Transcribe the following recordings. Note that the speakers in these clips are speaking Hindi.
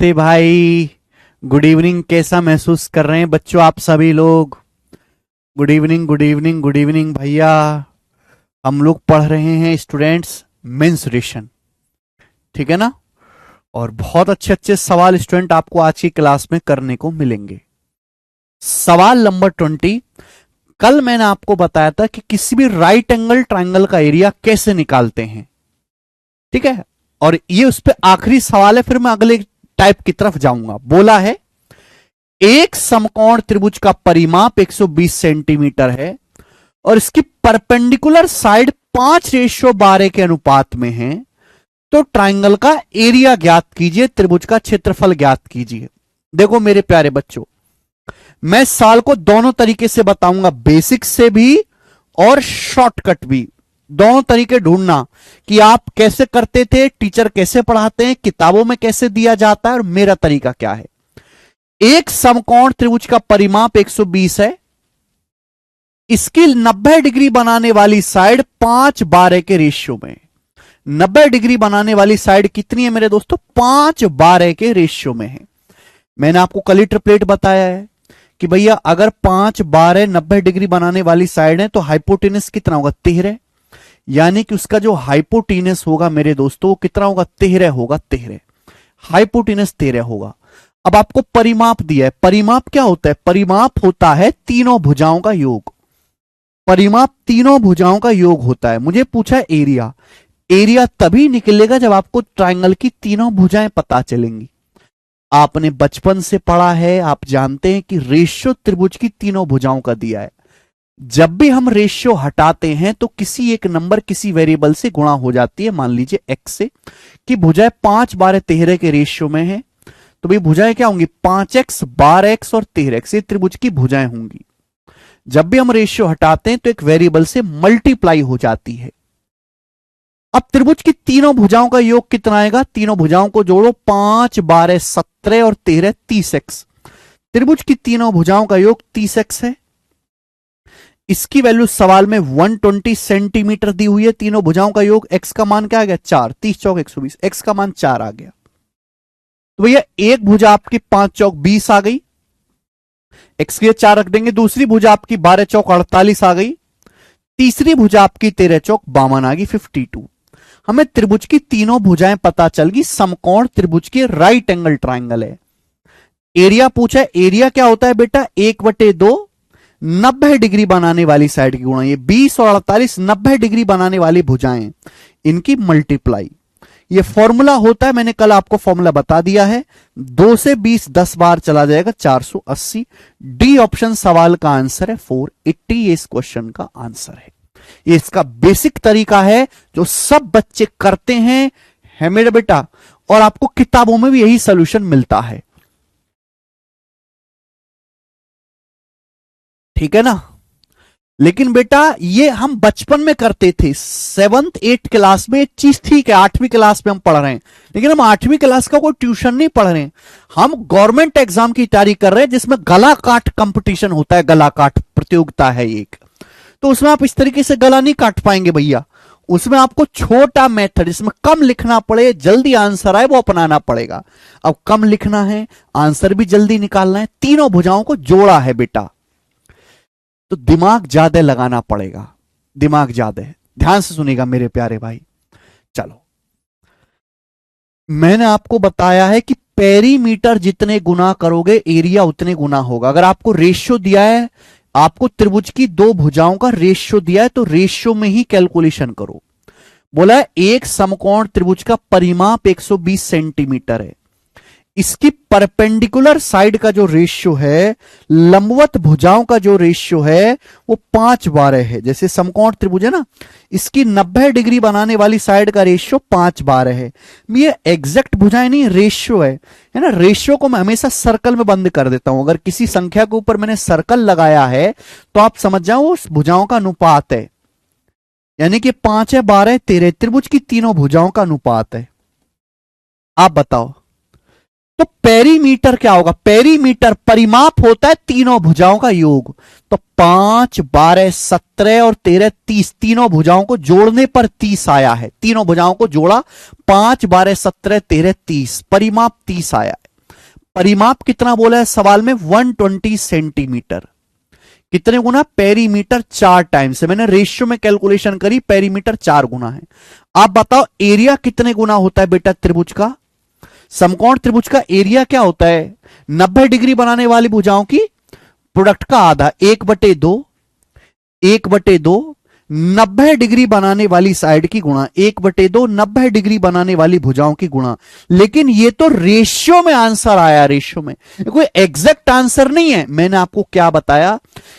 नमस्ते भाई। Good evening. कैसा महसूस कर रहे हैं बच्चों आप सभी लोग? Good evening, good evening, good evening भैया। हम लोग पढ़ रहे हैं स्टूडेंट्स मेंसुरेशन, ठीक है ना? और बहुत अच्छे अच्छे सवाल स्टूडेंट आपको आज की क्लास में करने को मिलेंगे। सवाल नंबर 20। कल मैंने आपको बताया था कि किसी भी राइट एंगल ट्राइंगल का एरिया कैसे निकालते हैं, ठीक है? और ये उस पर आखिरी सवाल है, फिर मैं अगले टाइप की तरफ जाऊंगा। बोला है एक समकोण त्रिभुज का परिमाप 120 सेंटीमीटर है और इसकी परपेंडिकुलर साइड 5:12 के अनुपात में है, तो ट्राइंगल का एरिया ज्ञात कीजिए, त्रिभुज का क्षेत्रफल ज्ञात कीजिए। देखो मेरे प्यारे बच्चों, मैं सवाल को दोनों तरीके से बताऊंगा, बेसिक से भी और शॉर्टकट भी। दोनों तरीके ढूंढना कि आप कैसे करते थे, टीचर कैसे पढ़ाते हैं, किताबों में कैसे दिया जाता है और मेरा तरीका क्या है। एक समकोण त्रिभुज का परिमाप 120 है, इसकी 90 डिग्री बनाने वाली साइड 5:12 के रेशियो में। 90 डिग्री बनाने वाली साइड कितनी है मेरे दोस्तों? 5:12 के रेशियो में है। मैंने आपको कल ही ट्रिपलेट बताया है कि भैया अगर 5:12 90 डिग्री बनाने वाली साइड है तो हाइपोटेनस कितना होगा? 13। यानी कि उसका जो हाइपोटेनस होगा मेरे दोस्तों कितना होगा? 13 होगा। 13 हाइपोटेनस 13 होगा। अब आपको परिमाप दिया है। परिमाप क्या होता है? परिमाप होता है तीनों भुजाओं का योग। परिमाप तीनों भुजाओं का योग होता है। मुझे पूछा एरिया। एरिया तभी निकलेगा जब आपको ट्राइंगल की तीनों भुजाएं पता चलेंगी। आपने बचपन से पढ़ा है, आप जानते हैं कि रेशियो त्रिभुज की तीनों भुजाओं का दिया है। जब भी हम रेशियो हटाते हैं तो किसी एक नंबर किसी वेरिएबल से गुणा हो जाती है। मान लीजिए x से कि भुजाएं 5:12 के रेशियो में है, तो भाई भुजाएं क्या होंगी? 5x 12x और 13x। ये त्रिभुज की भुजाएं होंगी। जब भी हम रेशियो हटाते हैं तो एक वेरिएबल से मल्टीप्लाई हो जाती है। अब त्रिभुज की तीनों भुजाओं का योग कितना आएगा? तीनों भुजाओं को जोड़ो, 5 12 17 और 13 30x। त्रिभुज की तीनों भुजाओं का योग 30x है। इसकी वैल्यू सवाल में 120 सेंटीमीटर दी हुई है। तीनों भुजाओं का योग, x का मान क्या आ गया? 4। 30 चौक 120, x का मान 4 आ गया। तो भैया एक भुजा आपकी 5 चौक 20 आ गई, x के लिए 4 रख देंगे। दूसरी भुजा आपकी 12 चौक 48 आ गई। तीसरी भुजा आपकी 13 चौक 52 आ गई, 52। हमें त्रिभुज की तीनों भुजाएं पता चल गई। समकोण त्रिभुज के राइट एंगल ट्राइंगल है। एरिया पूछा है। एरिया क्या होता है बेटा? 1/2 90 डिग्री बनाने वाली साइड की गुणा। ये 20 और 48 90 डिग्री बनाने वाली भुजाएं, इनकी मल्टीप्लाई। ये फॉर्मूला होता है, मैंने कल आपको फॉर्मूला बता दिया है। 2 से 20 10 बार चला जाएगा, 480। डी ऑप्शन सवाल का आंसर है 480। ये इस क्वेश्चन का आंसर है। ये इसका बेसिक तरीका है जो सब बच्चे करते हैं, है मेरे बेटा। और आपको किताबों में भी यही सोल्यूशन मिलता है, ठीक है ना? लेकिन बेटा ये हम बचपन में करते थे। 7th 8th क्लास में एक चीज ठीक है, 8वीं क्लास में हम पढ़ रहे हैं, लेकिन हम 8वीं क्लास का कोई ट्यूशन नहीं पढ़ रहे हैं। हम गवर्नमेंट एग्जाम की तैयारी कर रहे हैं जिसमें गला काट कंपटीशन होता है। गला काट प्रतियोगिता है एक, तो उसमें आप इस तरीके से गला नहीं काट पाएंगे भैया। उसमें आपको छोटा मेथड, जिसमें कम लिखना पड़े, जल्दी आंसर आए, वो अपनाना पड़ेगा। अब कम लिखना है, आंसर भी जल्दी निकालना है, तीनों भुजाओं को जोड़ा है बेटा, तो दिमाग ज्यादा लगाना पड़ेगा। दिमाग ज्यादा है। ध्यान से सुनिएगा मेरे प्यारे भाई। चलो, मैंने आपको बताया है कि पेरीमीटर जितने गुना करोगे एरिया उतने गुना होगा। अगर आपको रेशियो दिया है, आपको त्रिभुज की दो भुजाओं का रेशियो दिया है, तो रेशियो में ही कैलकुलेशन करो। बोला है एक समकोण त्रिभुज का परिमाप 120 सेंटीमीटर है, इसकी परपेंडिकुलर साइड का जो रेशियो है, लंबवत भुजाओं का जो रेशियो है, वो 5/12 है। जैसे समकोण त्रिभुज है ना, इसकी 90 डिग्री बनाने वाली साइड का रेशियो 5/12 है। ये एग्जैक्ट भुजाएं नहीं, रेशियो है ना। रेशियो को मैं हमेशा सर्कल में बंद कर देता हूं। अगर किसी संख्या के ऊपर मैंने सर्कल लगाया है तो आप समझ जाओ उस भुजाओं का अनुपात है। यानी कि 5 है, 12 है, 13 त्रिभुज की तीनों भुजाओं का अनुपात है। आप बताओ तो पेरीमीटर क्या होगा? पेरीमीटर परिमाप होता है तीनों भुजाओं का योग। तो 5 12 17 और 13 30, तीनों भुजाओं को जोड़ने पर 30 आया है। तीनों भुजाओं को जोड़ा, 5 12 17 13 30, परिमाप 30 आया है। परिमाप कितना बोला है सवाल में? 120 सेंटीमीटर। कितने गुना? पेरीमीटर 4 टाइम्स है। मैंने रेशियो में कैलकुलेशन करी, पेरीमीटर 4 गुना है। आप बताओ एरिया कितने गुना होता है बेटा त्रिभुज का? समकोण त्रिभुज का एरिया क्या होता है? 90 डिग्री बनाने वाली भुजाओं की प्रोडक्ट का आधा, 1/2, 1/2 90 डिग्री बनाने वाली साइड की गुणा, 1/2 90 डिग्री बनाने वाली भुजाओं की गुणा। लेकिन ये तो रेशियो में आंसर आया, रेशियो में, कोई एग्जैक्ट आंसर नहीं है। मैंने आपको क्या बताया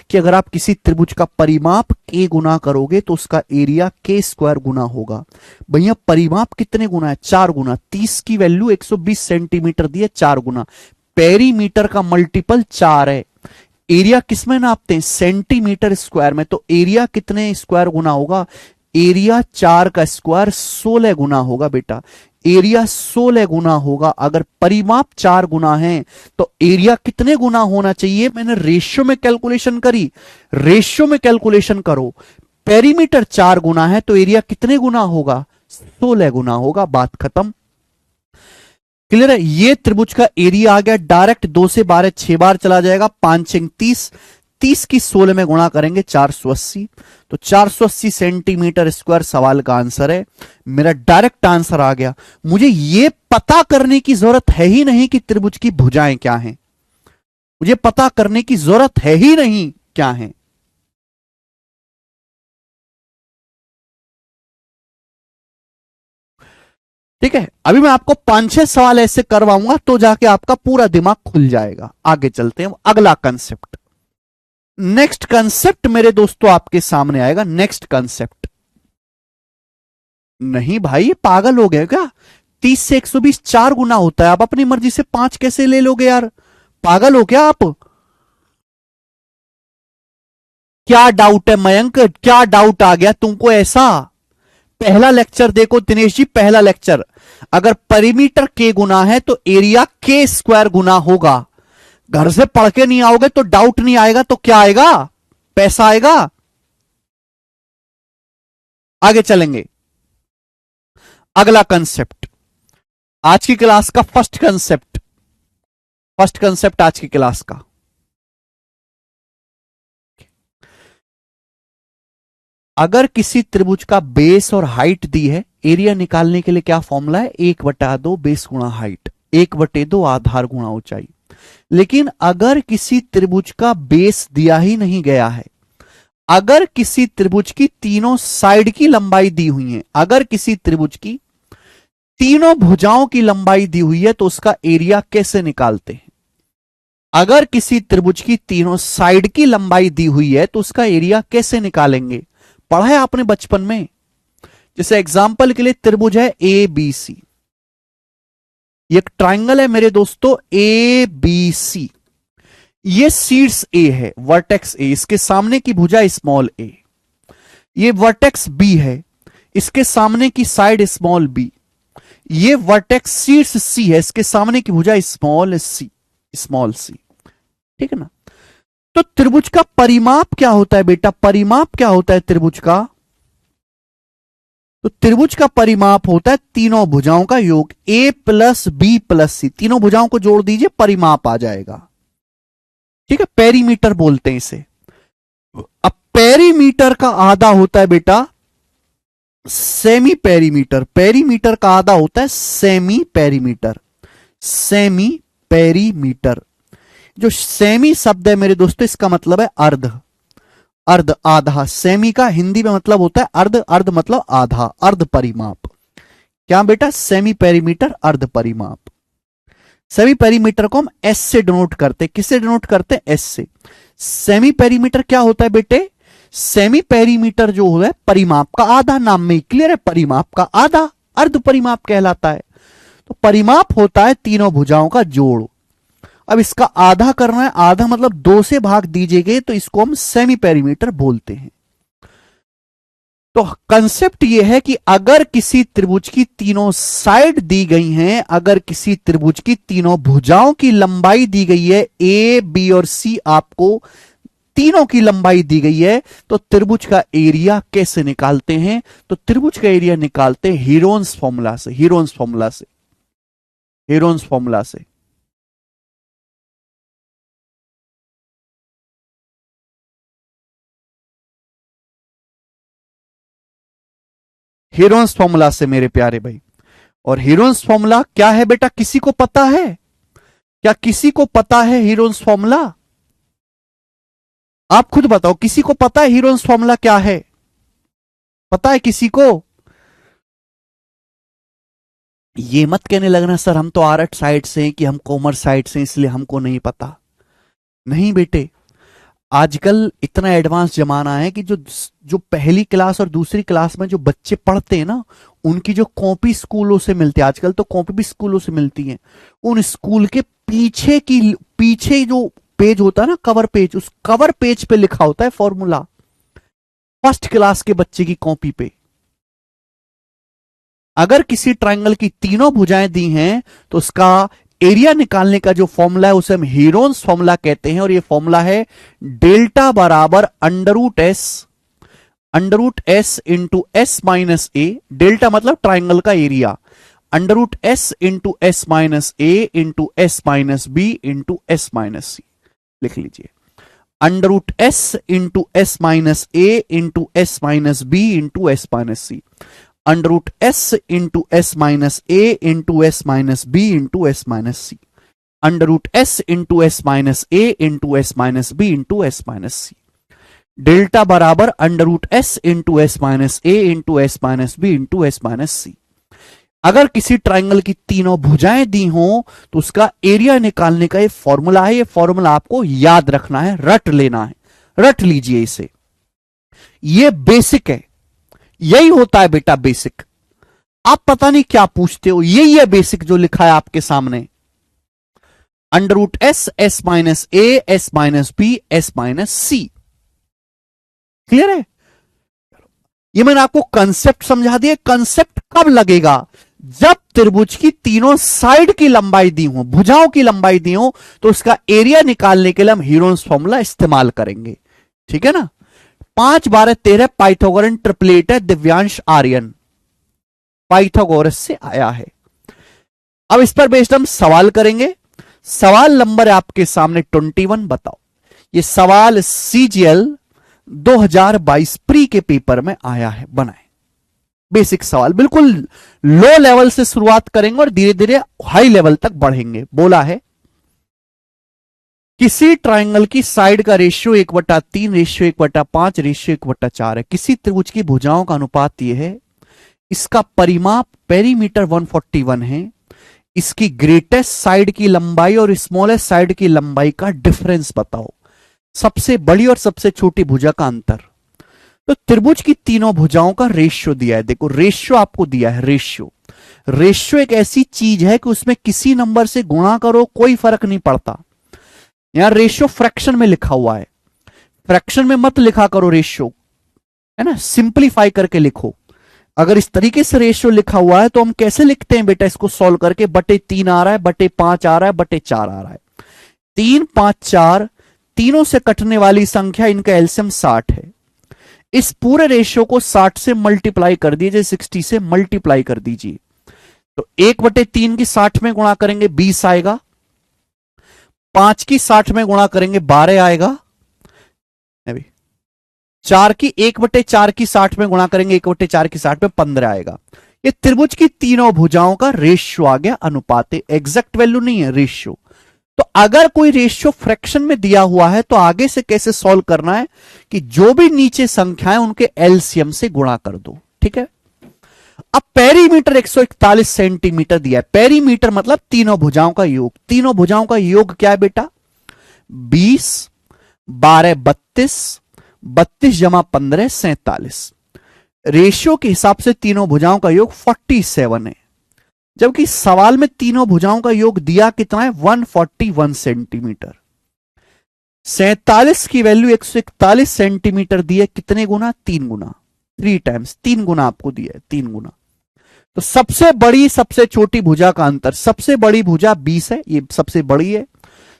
कि अगर आप किसी त्रिभुज का परिमाप के गुना करोगे तो उसका एरिया के स्क्वायर गुना होगा। भैया परिमाप कितने गुना है? 4 गुना। 30 की वैल्यू 120 सेंटीमीटर दी है, 4 गुना। पेरीमीटर का मल्टीपल 4 है। एरिया किसमें नापते हैं? सेंटीमीटर स्क्वायर में। तो एरिया कितने स्क्वायर गुना होगा? एरिया 4 का स्क्वायर 16 गुना होगा बेटा। एरिया 16 गुना होगा। अगर परिमाप 4 गुना है तो एरिया कितने गुना होना चाहिए? मैंने रेशियो में कैलकुलेशन करी, रेशियो में कैलकुलेशन करो। पेरीमीटर 4 गुना है तो एरिया कितने गुना होगा? 16 गुना होगा। बात खत्म। क्लियर है? ये त्रिभुज का एरिया आ गया। डायरेक्ट 2 से 12 6 बार चला जाएगा, 5 6 30, 30 की 16 में गुणा करेंगे 480, तो 480 सेंटीमीटर स्क्वायर सवाल का आंसर है। मेरा डायरेक्ट आंसर आ गया। मुझे यह पता करने की जरूरत है ही नहीं कि त्रिभुज की भुजाएं क्या हैं, मुझे पता करने की जरूरत है ही नहीं क्या है। ठीक है, अभी मैं आपको 5-6 सवाल ऐसे करवाऊंगा तो जाके आपका पूरा दिमाग खुल जाएगा। आगे चलते हैं, अगला कंसेप्ट। नेक्स्ट कंसेप्ट मेरे दोस्तों आपके सामने आएगा। Next concept. नहीं भाई पागल हो गए क्या? 30 से 120 4 गुना होता है, आप अपनी मर्जी से 5 कैसे ले लोगे यार? पागल हो क्या आप? क्या डाउट है मयंक, क्या डाउट आ गया तुमको ऐसा? पहला लेक्चर देखो दिनेश जी, पहला लेक्चर। अगर परिमीटर के गुना है तो एरिया के स्क्वायर गुना होगा। घर से पढ़ के नहीं आओगे तो डाउट नहीं आएगा, तो क्या आएगा? पैसा आएगा। आगे चलेंगे, अगला कंसेप्ट, आज की क्लास का फर्स्ट कंसेप्ट, फर्स्ट कंसेप्ट आज की क्लास का। अगर किसी त्रिभुज का बेस और हाइट दी है, एरिया निकालने के लिए क्या फॉर्मूला है? 1/2 बेस गुणा हाइट, 1/2 आधार गुणा ऊंचाई। लेकिन अगर किसी त्रिभुज का बेस दिया ही नहीं गया है, अगर किसी त्रिभुज की तीनों साइड की लंबाई दी हुई है, अगर किसी त्रिभुज की तीनों भुजाओं की लंबाई दी हुई है तो उसका एरिया कैसे निकालते हैं? अगर किसी त्रिभुज की तीनों साइड की लंबाई दी हुई है तो उसका एरिया कैसे निकालेंगे? पढ़ा है आपने बचपन में। जैसे एग्जांपल के लिए त्रिभुज है ए बी सी, एक ट्राइंगल है मेरे दोस्तों ए बी सी। ये शीर्ष ए है, वर्टेक्स ए, इसके सामने की भुजा स्मॉल ए। ये वर्टेक्स बी है, इसके सामने की साइड स्मॉल बी। ये वर्टेक्स शीर्ष सी है, इसके सामने की भुजा स्मॉल सी, स्मॉल सी। ठीक है ना? तो त्रिभुज का परिमाप क्या होता है बेटा? परिमाप क्या होता है त्रिभुज का? तो त्रिभुज का परिमाप होता है तीनों भुजाओं का योग, ए प्लस बी प्लस सी। तीनों भुजाओं को जोड़ दीजिए, परिमाप आ जाएगा। ठीक है, पेरीमीटर बोलते हैं इसे। अब पेरीमीटर का आधा होता है बेटा सेमी पेरीमीटर। पेरीमीटर का आधा होता है सेमी पेरीमीटर। सेमी पेरीमीटर, जो सेमी शब्द है मेरे दोस्तों इसका मतलब है अर्ध, अर्ध आधा। सेमी का हिंदी में मतलब होता है अर्ध, अर्ध मतलब आधा, अर्ध परिमाप। क्या बेटा? सेमी पेरीमीटर, अर्ध परिमाप। सेमी पेरीमीटर को हम एस से डिनोट करते, किससे डिनोट करते? एस से। सेमी पेरीमीटर क्या होता है बेटे? सेमी पेरीमीटर जो है परिमाप का आधा, नाम में ही क्लियर है, परिमाप का आधा, अर्ध परिमाप कहलाता है। तो परिमाप होता है तीनों भुजाओं का जोड़। अब इसका आधा करना है, आधा मतलब 2 से भाग दीजिएगा, तो इसको हम सेमी पेरीमीटर बोलते हैं। तो कंसेप्ट यह है कि अगर किसी त्रिभुज की तीनों साइड दी गई हैं, अगर किसी त्रिभुज की तीनों भुजाओं की लंबाई दी गई है, ए बी और सी, आपको तीनों की लंबाई दी गई है, तो त्रिभुज का एरिया कैसे निकालते हैं? तो त्रिभुज का एरिया निकालते हैं हीरोन्स फॉर्मूला से, हीरोन्स फॉर्मूला से, हीरोन्स फॉर्मूला से। हीरोन्स फॉर्मूला से मेरे प्यारे भाई। और हीरोन्स फॉर्मूला क्या है बेटा, किसी को पता है? क्या किसी को पता है हीरोन्स फॉर्मूला? आप खुद बताओ, किसी को पता है हीरोन्स फॉर्मूला क्या है? पता है किसी को? ये मत कहने लगना सर हम तो आर्ट साइड से हैं कि हम कॉमर्स साइड से इसलिए हमको नहीं पता। नहीं बेटे, आजकल इतना एडवांस जमाना है कि जो जो पहली क्लास और दूसरी क्लास में जो बच्चे पढ़ते हैं ना, उनकी जो कॉपी स्कूलों से मिलती है, आजकल तो कॉपी भी स्कूलों से मिलती है, उन स्कूल के पीछे जो पेज होता है ना, कवर पेज, उस कवर पेज पे लिखा होता है फॉर्मूला, फर्स्ट क्लास के बच्चे की कॉपी पे। अगर किसी ट्रायंगल की तीनों भुजाएं दी हैं तो उसका एरिया निकालने का जो फॉर्मूला है उसे हम हीरोन्स फॉर्मूला कहते हैं। और ये फॉर्मूला है डेल्टा बराबर under root S into S minus a. Delta मतलब ट्राइंगल का area, under root S into S minus a into S minus b into S minus c. लिख लीजिए, under root S into S minus a into S minus b into S minus c, under root S into S minus a into S minus b into S minus c, under root S into S minus a into S minus b into S minus c. Delta बराबर under root S into S minus a into S minus b into S minus c. अगर किसी ट्राइंगल की तीनों भुजाएं दी हों तो उसका एरिया निकालने का ये फॉर्मूला है। ये फॉर्मूला आपको याद रखना है, रट लेना है, रट लीजिए इसे। ये बेसिक है, यही होता है बेटा बेसिक। आप पता नहीं क्या पूछते हो, यही है बेसिक जो लिखा है आपके सामने। Under root S, S minus ए, S minus B, S minus c. Clear है? ये मैंने आपको कंसेप्ट समझा दिया। कंसेप्ट कब लगेगा? जब त्रिभुज की तीनों साइड की लंबाई दी हो, भुजाओं की लंबाई दी हो, तो उसका एरिया निकालने के लिए हम हीरोन्स फॉर्मूला इस्तेमाल करेंगे। ठीक है ना? 5 12 13 पाइथागोरन ट्रिपलेट है, दिव्यांश आर्यन पाइथागोरस से आया है। अब इस पर बेस्ड हम सवाल करेंगे। सवाल नंबर है आपके सामने 21। बताओ, ये सवाल CGL 2022 प्री के पेपर में आया है, बनाए। बेसिक सवाल, बिल्कुल लो लेवल से शुरुआत करेंगे और धीरे धीरे हाई लेवल तक बढ़ेंगे। बोला है किसी ट्राइंगल की साइड का रेशियो 1/3, रेशियो 1/5, रेशियो 1/4 है। किसी त्रिभुज की भुजाओं का अनुपात यह है, इसका परिमाप पेरीमीटर 141 है, इसकी ग्रेटेस्ट साइड की लंबाई और स्मॉलेस्ट साइड की लंबाई का डिफरेंस बताओ। सबसे बड़ी और सबसे छोटी भुजा का अंतर। तो त्रिभुज की तीनों भुजाओं का रेशियो दिया है। देखो रेशियो आपको दिया है। रेशियो एक ऐसी चीज है कि उसमें किसी नंबर से गुणा करो कोई फर्क नहीं पड़ता। यहां रेशियो फ्रैक्शन में लिखा हुआ है, फ्रैक्शन में मत लिखा करो रेशियो, है ना, सिंपलीफाई करके लिखो। अगर इस तरीके से रेशियो लिखा हुआ है तो हम कैसे लिखते हैं बेटा इसको सॉल्व करके? बटे 3 आ रहा है, बटे 5 आ रहा है, बटे 4 आ रहा है। 3 5 4 तीनों से कटने वाली संख्या, इनका एलसीएम 60 है। इस पूरे रेशियो को 60 से मल्टीप्लाई कर दीजिए, 60 से मल्टीप्लाई कर दीजिए। तो 1/3 की 60 में गुणा करेंगे 20 आएगा, 5 की 60 में गुणा करेंगे 12 आएगा, 4 की 1/4 की 60 में गुणा करेंगे 1/4 की 60 में 15 आएगा। ये त्रिभुज की तीनों भुजाओं का रेशियो आ गया, अनुपात। एग्जैक्ट वैल्यू नहीं है, रेशियो। तो अगर कोई रेशियो फ्रैक्शन में दिया हुआ है तो आगे से कैसे सॉल्व करना है कि जो भी नीचे संख्याएं उनके एलसीएम से गुणा कर दो। ठीक है? अब पेरीमीटर 141 सेंटीमीटर दिया है। पेरीमीटर मतलब तीनों भुजाओं का योग। तीनों भुजाओं का योग क्या है बेटा? 20, 12 32, 32 जमा 15 47। रेशियो के हिसाब से तीनों भुजाओं का योग 47 है, जबकि सवाल में तीनों भुजाओं का योग दिया कितना है? 141 सेंटीमीटर। 47 की वैल्यू 141 सेंटीमीटर दी है, कितने गुना? 3 गुना, 3 टाइम्स, 3 गुना आपको दिया है, 3 गुना। तो सबसे बड़ी सबसे छोटी भुजा का अंतर, सबसे बड़ी भुजा 20 है, ये सबसे बड़ी है।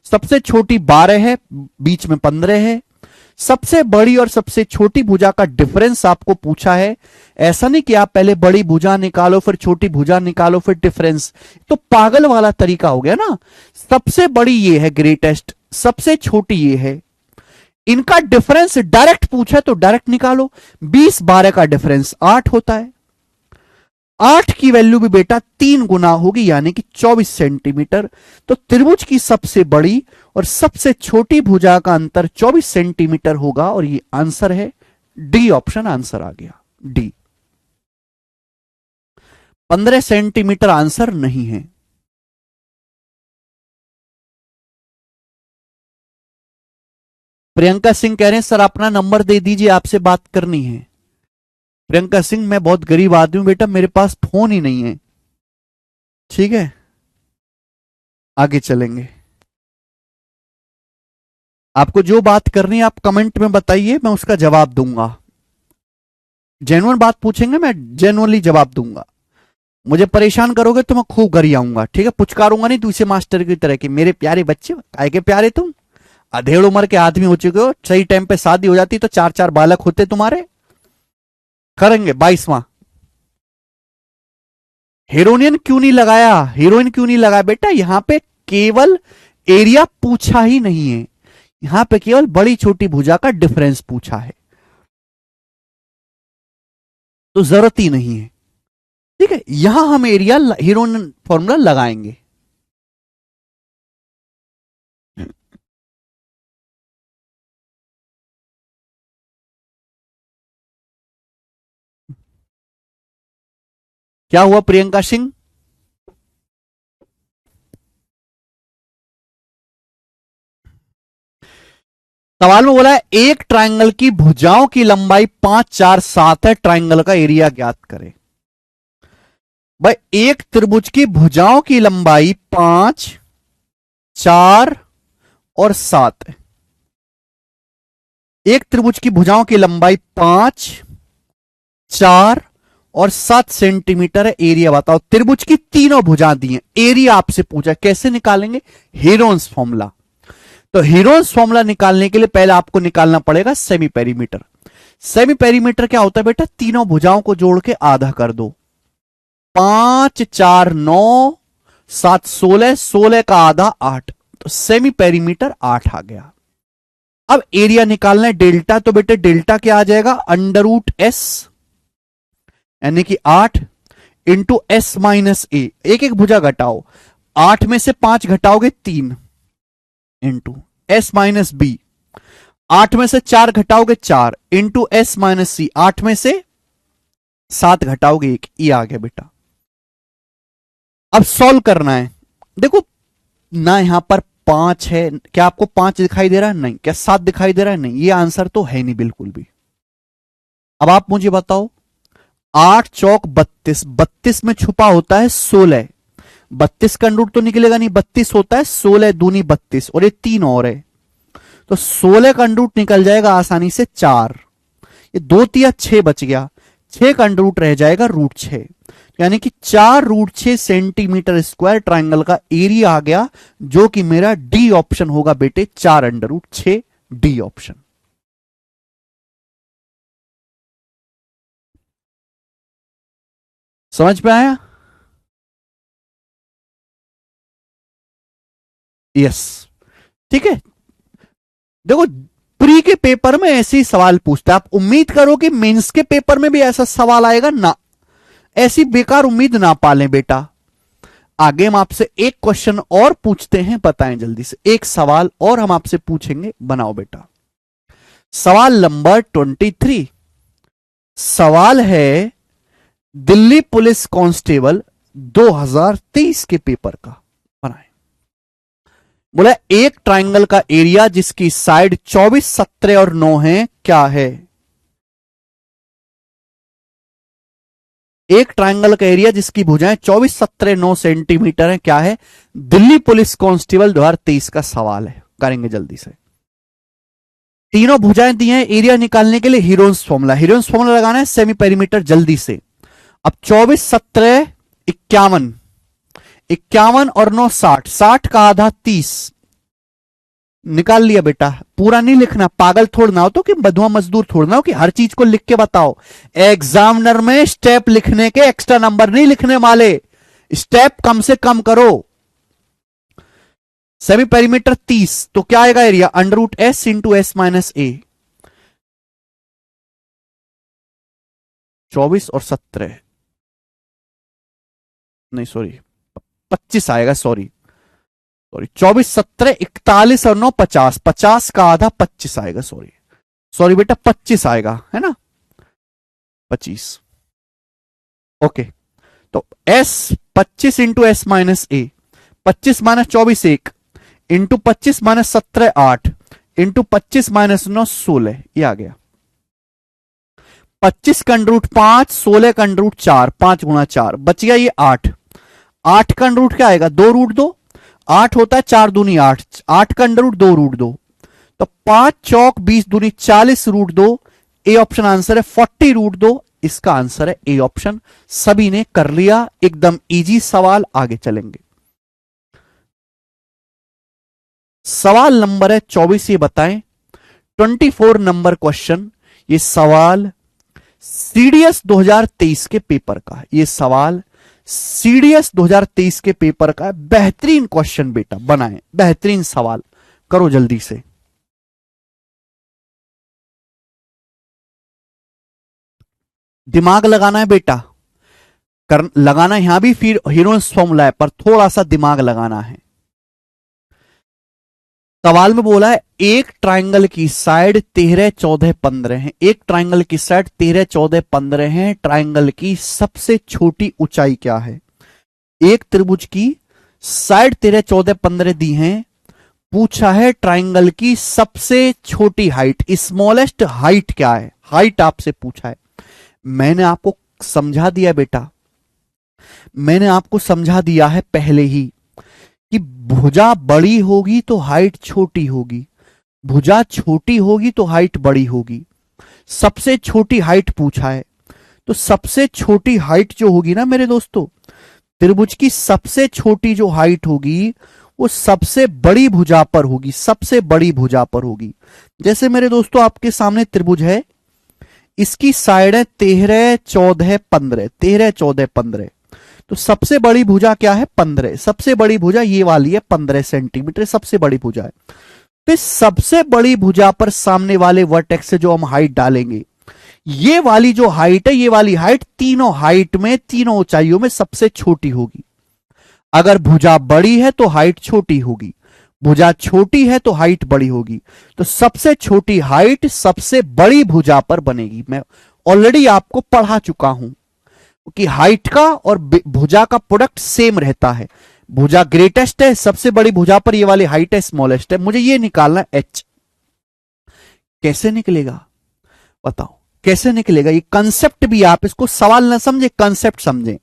सबसे छोटी 12 है, बीच में 15 है। सबसे बड़ी और सबसे छोटी भुजा का डिफरेंस आपको पूछा है। ऐसा नहीं कि आप पहले बड़ी भुजा निकालो फिर छोटी भुजा निकालो फिर डिफरेंस, तो पागल वाला तरीका हो गया ना। सबसे बड़ी ये है ग्रेटेस्ट, सबसे छोटी ये है, इनका डिफरेंस डायरेक्ट पूछा तो डायरेक्ट निकालो। 20 12 का डिफरेंस 8 होता है। 8 की वैल्यू भी बेटा 3 गुना होगी, यानी कि 24 सेंटीमीटर। तो त्रिभुज की सबसे बड़ी और सबसे छोटी भुजा का अंतर 24 सेंटीमीटर होगा, और ये आंसर है डी ऑप्शन आंसर आ गया डी। 15 सेंटीमीटर आंसर नहीं है। प्रियंका सिंह कह रहे हैं सर अपना नंबर दे दीजिए, आपसे बात करनी है। प्रियंका सिंह मैं बहुत गरीब आदमी हूं बेटा, मेरे पास फोन ही नहीं है। ठीक है, आगे चलेंगे। आपको जो बात करनी है आप कमेंट में बताइए, मैं उसका जवाब दूंगा। जेन्युइन बात पूछेंगे मैं जेन्युइनली जवाब दूंगा। मुझे परेशान करोगे तो मैं खूब गरियाऊंगा, ठीक है, पुचकारूंगा नहीं दूसरे मास्टर की तरह कि मेरे प्यारे बच्चे काय के प्यारे तुम, अधेड़ उम्र के आदमी हो चुके हो, सही टाइम पे शादी हो जाती तो 4-4 बालक होते तुम्हारे। करेंगे 22वां। हीरोइन क्यों नहीं लगाया, हीरोइन क्यों नहीं लगाया बेटा, यहां पे केवल एरिया पूछा ही नहीं है, यहां पे केवल बड़ी छोटी भुजा का डिफरेंस पूछा है, तो जरूरत ही नहीं है। ठीक है, यहां हम एरिया हीरोइन फॉर्मूला लगाएंगे। क्या हुआ प्रियंका सिंह? सवाल में बोला है एक ट्रायंगल की भुजाओं की लंबाई 5, 4, 7 है, ट्रायंगल का एरिया ज्ञात करें। भाई एक त्रिभुज की भुजाओं की लंबाई 5, 4 और 7 है। एक त्रिभुज की भुजाओं की लंबाई 5, 4 और 7 सेंटीमीटर है, एरिया बताओ। त्रिभुज की तीनों भुजा दी हैं, एरिया आपसे पूछा, कैसे निकालेंगे? Heron's formula. तो हीरोन्स फॉर्मूला निकालने के लिए पहले आपको निकालना पड़ेगा सेमी पेरीमीटर। सेमी पेरीमीटर क्या होता है बेटा? तीनों भुजाओं को जोड़ के आधा कर दो। 5, 4, 9, 7, 16, 16 का आधा 8, तो सेमी पेरीमीटर 8 आ गया। अब एरिया निकालना है डेल्टा, तो बेटे डेल्टा क्या आ जाएगा? अंडर रूट एस, यानी कि 8 इंटू एस माइनस ए, एक एक भुजा घटाओ, 8 में से 5 घटाओगे 3, इंटू एस माइनस बी, 8 में से 4 घटाओगे 4, इंटू एस माइनस सी, 8 में से 7 घटाओगे 1, ये आ गया बेटा। अब सॉल्व करना है। देखो ना यहां पर 5 है, क्या आपको 5 दिखाई दे रहा है? नहीं। क्या 7 दिखाई दे रहा है? नहीं। ये आंसर तो है नहीं बिल्कुल भी। अब आप मुझे बताओ, 8 चौक 32, 32 में छुपा होता है 16, 32 का अंडर रूट तो निकलेगा नहीं, 32 होता है 16 दूनी 32, और ये 3 और है, तो 16 का अंडर रूट निकल जाएगा आसानी से 4, ये 2 तिया 6 बच गया, 6 का अंडर रूट रह जाएगा रूट 6, यानी कि 4 रूट 6 सेंटीमीटर स्क्वायर ट्राइंगल का एरिया आ गया, जो कि मेरा डी ऑप्शन होगा बेटे, 4 अंडर रूट 6, डी ऑप्शन। समझ में आया? यस, ठीक है। देखो प्री के पेपर में ऐसे ही सवाल पूछता है, आप उम्मीद करो कि मेंस के पेपर में भी ऐसा सवाल आएगा ना, ऐसी बेकार उम्मीद ना पालें बेटा। आगे हम आपसे एक क्वेश्चन और पूछते हैं, बताएं जल्दी से, एक सवाल और हम आपसे पूछेंगे, बनाओ बेटा। सवाल नंबर 23, सवाल है दिल्ली पुलिस कांस्टेबल 2023 के पेपर का, बनाएं। बोला एक ट्राइंगल का एरिया जिसकी साइड 24, 17 और 9 है, क्या है? एक ट्राइंगल का एरिया जिसकी भुजाएं 24, 17, 9 सेंटीमीटर है, क्या है? दिल्ली पुलिस कांस्टेबल 2023 का सवाल है, करेंगे जल्दी से। तीनों भुजाएं दी हैं, एरिया निकालने के लिए हीरोन्स फॉर्मूला, हीरोन्स फॉर्मूला लगाना है सेमी पेरीमीटर, जल्दी से। अब 24, 17, 51, 51 और 9 60, 60 का आधा 30, निकाल लिया बेटा। पूरा नहीं लिखना, पागल थोड़ना हो तो, कि बधुआ मजदूर थोड़ना हो कि हर चीज को लिख के बताओ। एग्जामिनर में स्टेप लिखने के एक्स्ट्रा नंबर नहीं लिखने वाले, स्टेप कम से कम करो। सेमी पेरीमीटर 30, तो क्या आएगा area? Under root S into S minus a, 24 और 17, नहीं सॉरी 25 आएगा, सॉरी 24 17 41 और 9 50, 50 का आधा 25 आएगा, सॉरी सॉरी बेटा 25 आएगा, है ना 25। ओके, तो S 25 इंटू S माइनस ए, 25 minus 24 1 into 25 minus 17 8 into 25 minus 9 16, ये आ गया। 25 का अंडर रूट 5, 16 का अंडर रूट 4, 5 गुणा 4 बच गया ये 8। 8 का अंडर रूट क्या आएगा 2 रूट 2, 8 होता है 4 दूनी 8, 8 का अंडर रूट 2 रूट 2, तो 5 चौक 20 दूनी 40 रूट 2, ए ऑप्शन आंसर है 40 रूट 2, इसका आंसर है ए ऑप्शन। सभी ने कर लिया, एकदम इजी सवाल, आगे चलेंगे। सवाल नंबर है 24, ये बताएं 24 नंबर क्वेश्चन, ये सवाल सीडीएस 2023 के पेपर का है, ये सवाल सीडीएस 2023 के पेपर का है। बेहतरीन क्वेश्चन बेटा बनाए, बेहतरीन सवाल, करो जल्दी से। दिमाग लगाना है बेटा, लगाना यहां भी फिर हीरोन्स फॉर्मूला है, पर थोड़ा सा दिमाग लगाना है। सवाल में बोला है एक ट्राइंगल की साइड 13 14 15 है, एक ट्राइंगल की साइड 13 14 15 है, ट्राइंगल की सबसे छोटी ऊंचाई क्या है। एक त्रिभुज की साइड 13 14 15 दी हैं, पूछा है ट्राइंगल की सबसे छोटी हाइट, स्मॉलेस्ट हाइट क्या है, हाइट आपसे पूछा है। मैंने आपको समझा दिया बेटा, मैंने आपको समझा दिया है पहले ही कि भुजा बड़ी होगी तो हाइट छोटी होगी, भुजा छोटी होगी तो हाइट बड़ी होगी। सबसे छोटी हाइट पूछा है, तो सबसे छोटी हाइट जो होगी ना मेरे दोस्तों, त्रिभुज की सबसे छोटी जो हाइट होगी वो सबसे बड़ी भुजा पर होगी, सबसे बड़ी भुजा पर होगी। जैसे मेरे दोस्तों आपके सामने त्रिभुज है, इसकी साइड है 13 14 15, 13 14 15, तो सबसे बड़ी भुजा क्या है 15, सबसे बड़ी भुजा ये वाली है 15 सेंटीमीटर, सबसे बड़ी भुजा है। तो सबसे बड़ी भुजा पर सामने वाले वर्टेक्स से जो हम हाइट डालेंगे, ये वाली जो हाइट है, ये वाली हाइट तीनों हाइट में, तीनों ऊंचाइयों में सबसे छोटी होगी। अगर भुजा बड़ी है तो हाइट छोटी होगी, भुजा छोटी है तो हाइट बड़ी होगी, तो सबसे छोटी हाइट सबसे बड़ी भुजा पर बनेगी। मैं ऑलरेडी आपको पढ़ा चुका हूं कि हाइट का और भुजा का प्रोडक्ट सेम रहता है। भुजा ग्रेटेस्ट है, सबसे बड़ी भुजा पर ये वाली हाइट है स्मॉलेस्ट है, मुझे ये निकालना एच। कैसे निकलेगा बताओ, कैसे निकलेगा ये कंसेप्ट भी, आप इसको सवाल ना समझे, कंसेप्ट समझें।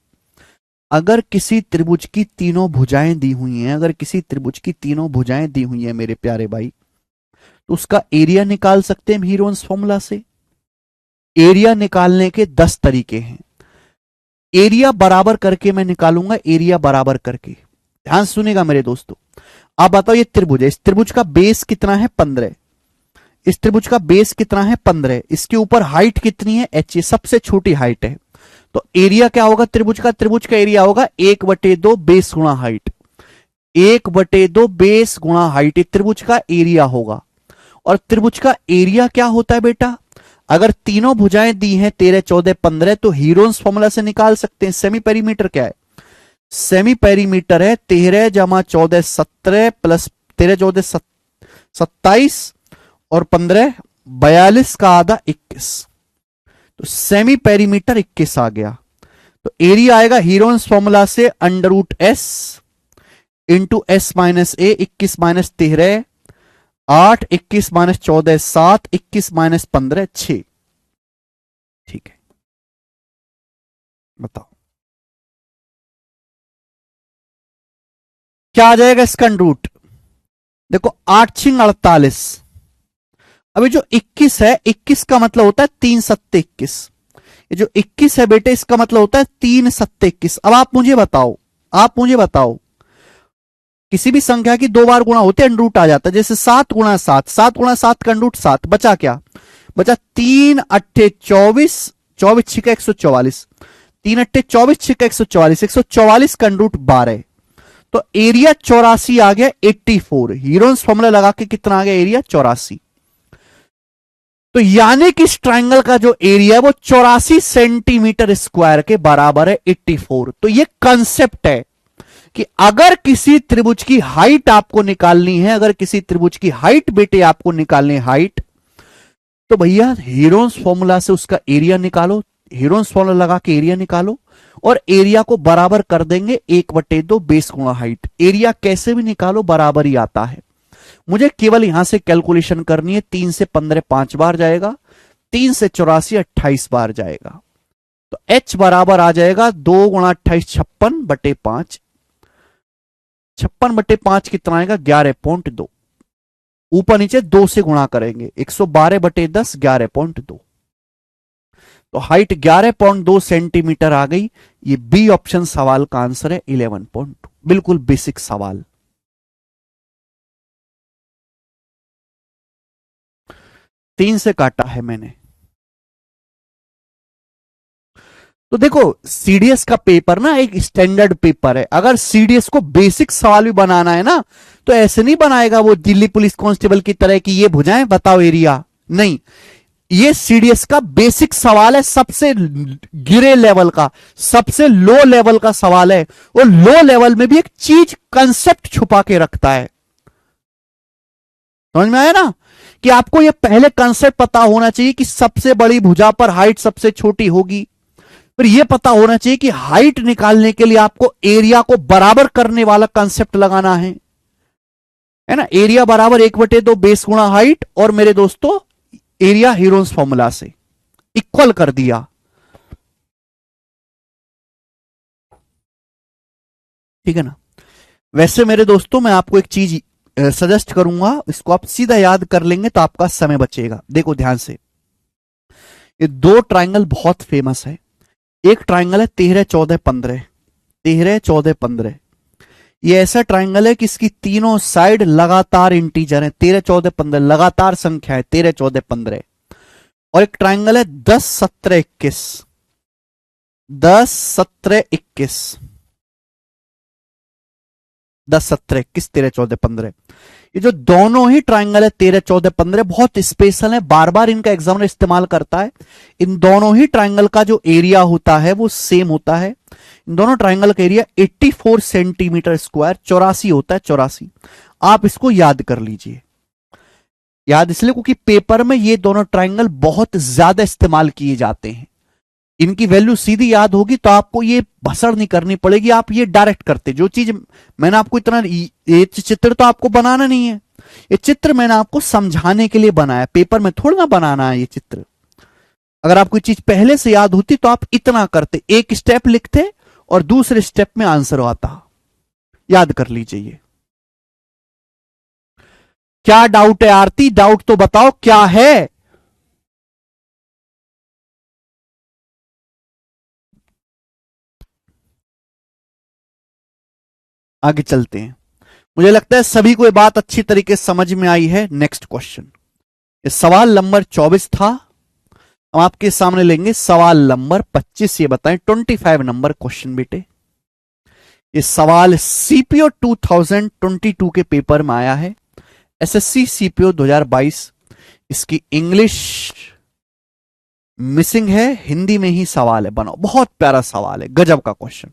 अगर किसी त्रिभुज की तीनों भुजाएं दी हुई हैं, अगर किसी त्रिभुज की तीनों भुजाएं दी हुई हैं मेरे प्यारे भाई, तो उसका एरिया निकाल सकते हैं हीरोन्स फॉर्मूला से। एरिया निकालने के 10 तरीके हैं। एरिया बराबर करके मैं निकालूंगा, एरिया बराबर करके, ध्यान सुनेगा मेरे दोस्तों। आप बताओ ये त्रिभुज है, इस त्रिभुज का बेस कितना है 15, इस त्रिभुज का बेस कितना है 15, इसके ऊपर हाइट कितनी है h, ये सबसे छोटी हाइट है। तो एरिया क्या होगा त्रिभुज का, त्रिभुज का एरिया होगा 1/2 बेस गुणा हाइट, 1/2 बेस गुणा हाइट, त्रिभुज का एरिया होगा। और त्रिभुज का एरिया क्या होता है बेटा, अगर तीनों भुजाएं दी हैं 13 14 15, तो हीरोन्स फॉर्मूला से निकाल सकते हैं। सेमी पेरीमीटर क्या है, सेमी पेरीमीटर है 13 जमा 14 17 प्लस 13 14 27 और 15 42 का आधा 21, तो सेमी पेरीमीटर 21 आ गया। तो एरिया आएगा हीरोन्स फॉर्मूला से under root S into S minus a, 21 minus 13 8, 21 minus 14 7, 21 minus 15 6। ठीक है, बताओ क्या आ जाएगा इसका अंडर रूट। देखो 8 छिंग 48, अभी जो 21 है, 21 का मतलब होता है 3 सत्ते 21, ये जो 21 है बेटे इसका मतलब होता है 3 सत्ते 21। अब आप मुझे बताओ, आप मुझे बताओ, किसी भी संख्या की 2 बार गुणा होते अंडर रूट आ जाता है, जैसे 7 गुणा 7, 7 गुणा 7 का अंडर रूट 7, बचा क्या, बचा 3 अट्ठे 24, 24 छिका 144, 3 अट्ठे 24 छिका 144, 144 का अंडर रूट 12, तो एरिया 84 आ गया 84। हीरोन्स फॉर्मूला लगा के कितना आ गया एरिया 84। तो यानी कि इस ट्राइंगल का जो एरिया है वो 84 सेंटीमीटर स्क्वायर के बराबर है 84। तो ये कंसेप्ट है कि अगर किसी त्रिभुज की हाइट आपको निकालनी है, अगर किसी त्रिभुज की हाइट बेटे आपको निकालनी है हाइट, तो भैया हीरोन्स फॉर्मूला से उसका एरिया निकालो, हीरोन्स फॉर्मूला लगा के एरिया निकालो और एरिया को बराबर कर देंगे 1/2 बेस गुणा हाइट। एरिया कैसे भी निकालो बराबर ही आता है। मुझे केवल यहां से कैलकुलेशन करनी है। 3 से 15 5 बार जाएगा, 3 से 84 28 बार जाएगा। तो h बराबर आ जाएगा 2 × 28 56/5। 56/5 कितना आएगा 11.2। ऊपर नीचे 2 से गुणा करेंगे 112/10 11.2। तो हाइट 11.2 सेंटीमीटर आ गई। ये बी ऑप्शन सवाल का आंसर है 11.2। बिल्कुल बेसिक सवाल। तीन से काटा है मैंने। तो देखो सीडीएस का पेपर ना एक स्टैंडर्ड पेपर है। अगर सीडीएस को बेसिक सवाल भी बनाना है ना तो ऐसे नहीं बनाएगा वो दिल्ली पुलिस कांस्टेबल की तरह कि ये भुजाएं बताओ एरिया, नहीं। ये सीडीएस का बेसिक सवाल है, सबसे गिरे लेवल का, सबसे लो लेवल का सवाल है। और लो लेवल में भी एक चीज कंसेप्ट छुपा के रखता है। समझ में आया ना कि आपको ये पहले कंसेप्ट पता होना चाहिए कि सबसे बड़ी भुजा पर हाइट सबसे छोटी होगी। फिर यह पता होना चाहिए कि हाइट निकालने के लिए आपको एरिया को बराबर करने वाला कंसेप्ट लगाना है ना। एरिया बराबर 1/2 बेस गुणा हाइट, और मेरे दोस्तों एरिया हीरोन्स फॉर्मूला से इक्वल कर दिया। ठीक है ना। वैसे मेरे दोस्तों मैं आपको एक चीज सजेस्ट करूंगा, इसको आप सीधा याद कर लेंगे तो आपका समय बचेगा। देखो ध्यान से, ये दो ट्राइंगल बहुत फेमस है। एक ट्राइंगल है 13 14 15। 13 14 15 ये ऐसा ट्राइंगल है कि इसकी तीनों साइड लगातार इंटीजर है। 13 14 15 लगातार संख्या है 13 14 15। और एक ट्राइंगल है 10 17 21। 10 17 21। 10 17 21 13 14 15। ये जो दोनों ही ट्राइंगल है 13 14 15 बहुत स्पेशल है, बार बार इनका एग्जामिनर इस्तेमाल करता है। इन दोनों ही ट्राइंगल का जो एरिया होता है वो सेम होता है। इन दोनों ट्राइंगल का एरिया 84 सेंटीमीटर स्क्वायर 84 होता है। 84 आप इसको याद कर लीजिए। याद इसलिए क्योंकि पेपर में ये दोनों ट्राइंगल बहुत ज्यादा इस्तेमाल किए जाते हैं। इनकी वैल्यू सीधी याद होगी तो आपको ये भसड़ नहीं करनी पड़ेगी, आप ये डायरेक्ट करते। जो चीज मैंने आपको इतना, ये चित्र तो आपको बनाना नहीं है, ये चित्र मैंने आपको समझाने के लिए बनाया, पेपर में थोड़ा ना बनाना है ये चित्र। अगर आपको चीज पहले से याद होती तो आप इतना करते, एक स्टेप लिखते और दूसरे स्टेप में आंसर आता। याद कर लीजिए। क्या डाउट है आरती? डाउट तो बताओ क्या है। आगे चलते हैं। मुझे लगता है सभी को ये बात अच्छी तरीके से समझ में आई है। नेक्स्ट क्वेश्चन, ये सवाल नंबर 24 था। हम आपके सामने लेंगे सवाल नंबर 25। ये बताएं 25 नंबर क्वेश्चन बेटे। ये सवाल सीपीओ 2022 के पेपर में आया है, एसएससी सीपीओ 2022। इसकी इंग्लिश मिसिंग है, हिंदी में ही सवाल है। बनाओ, बहुत प्यारा सवाल है, गजब का क्वेश्चन।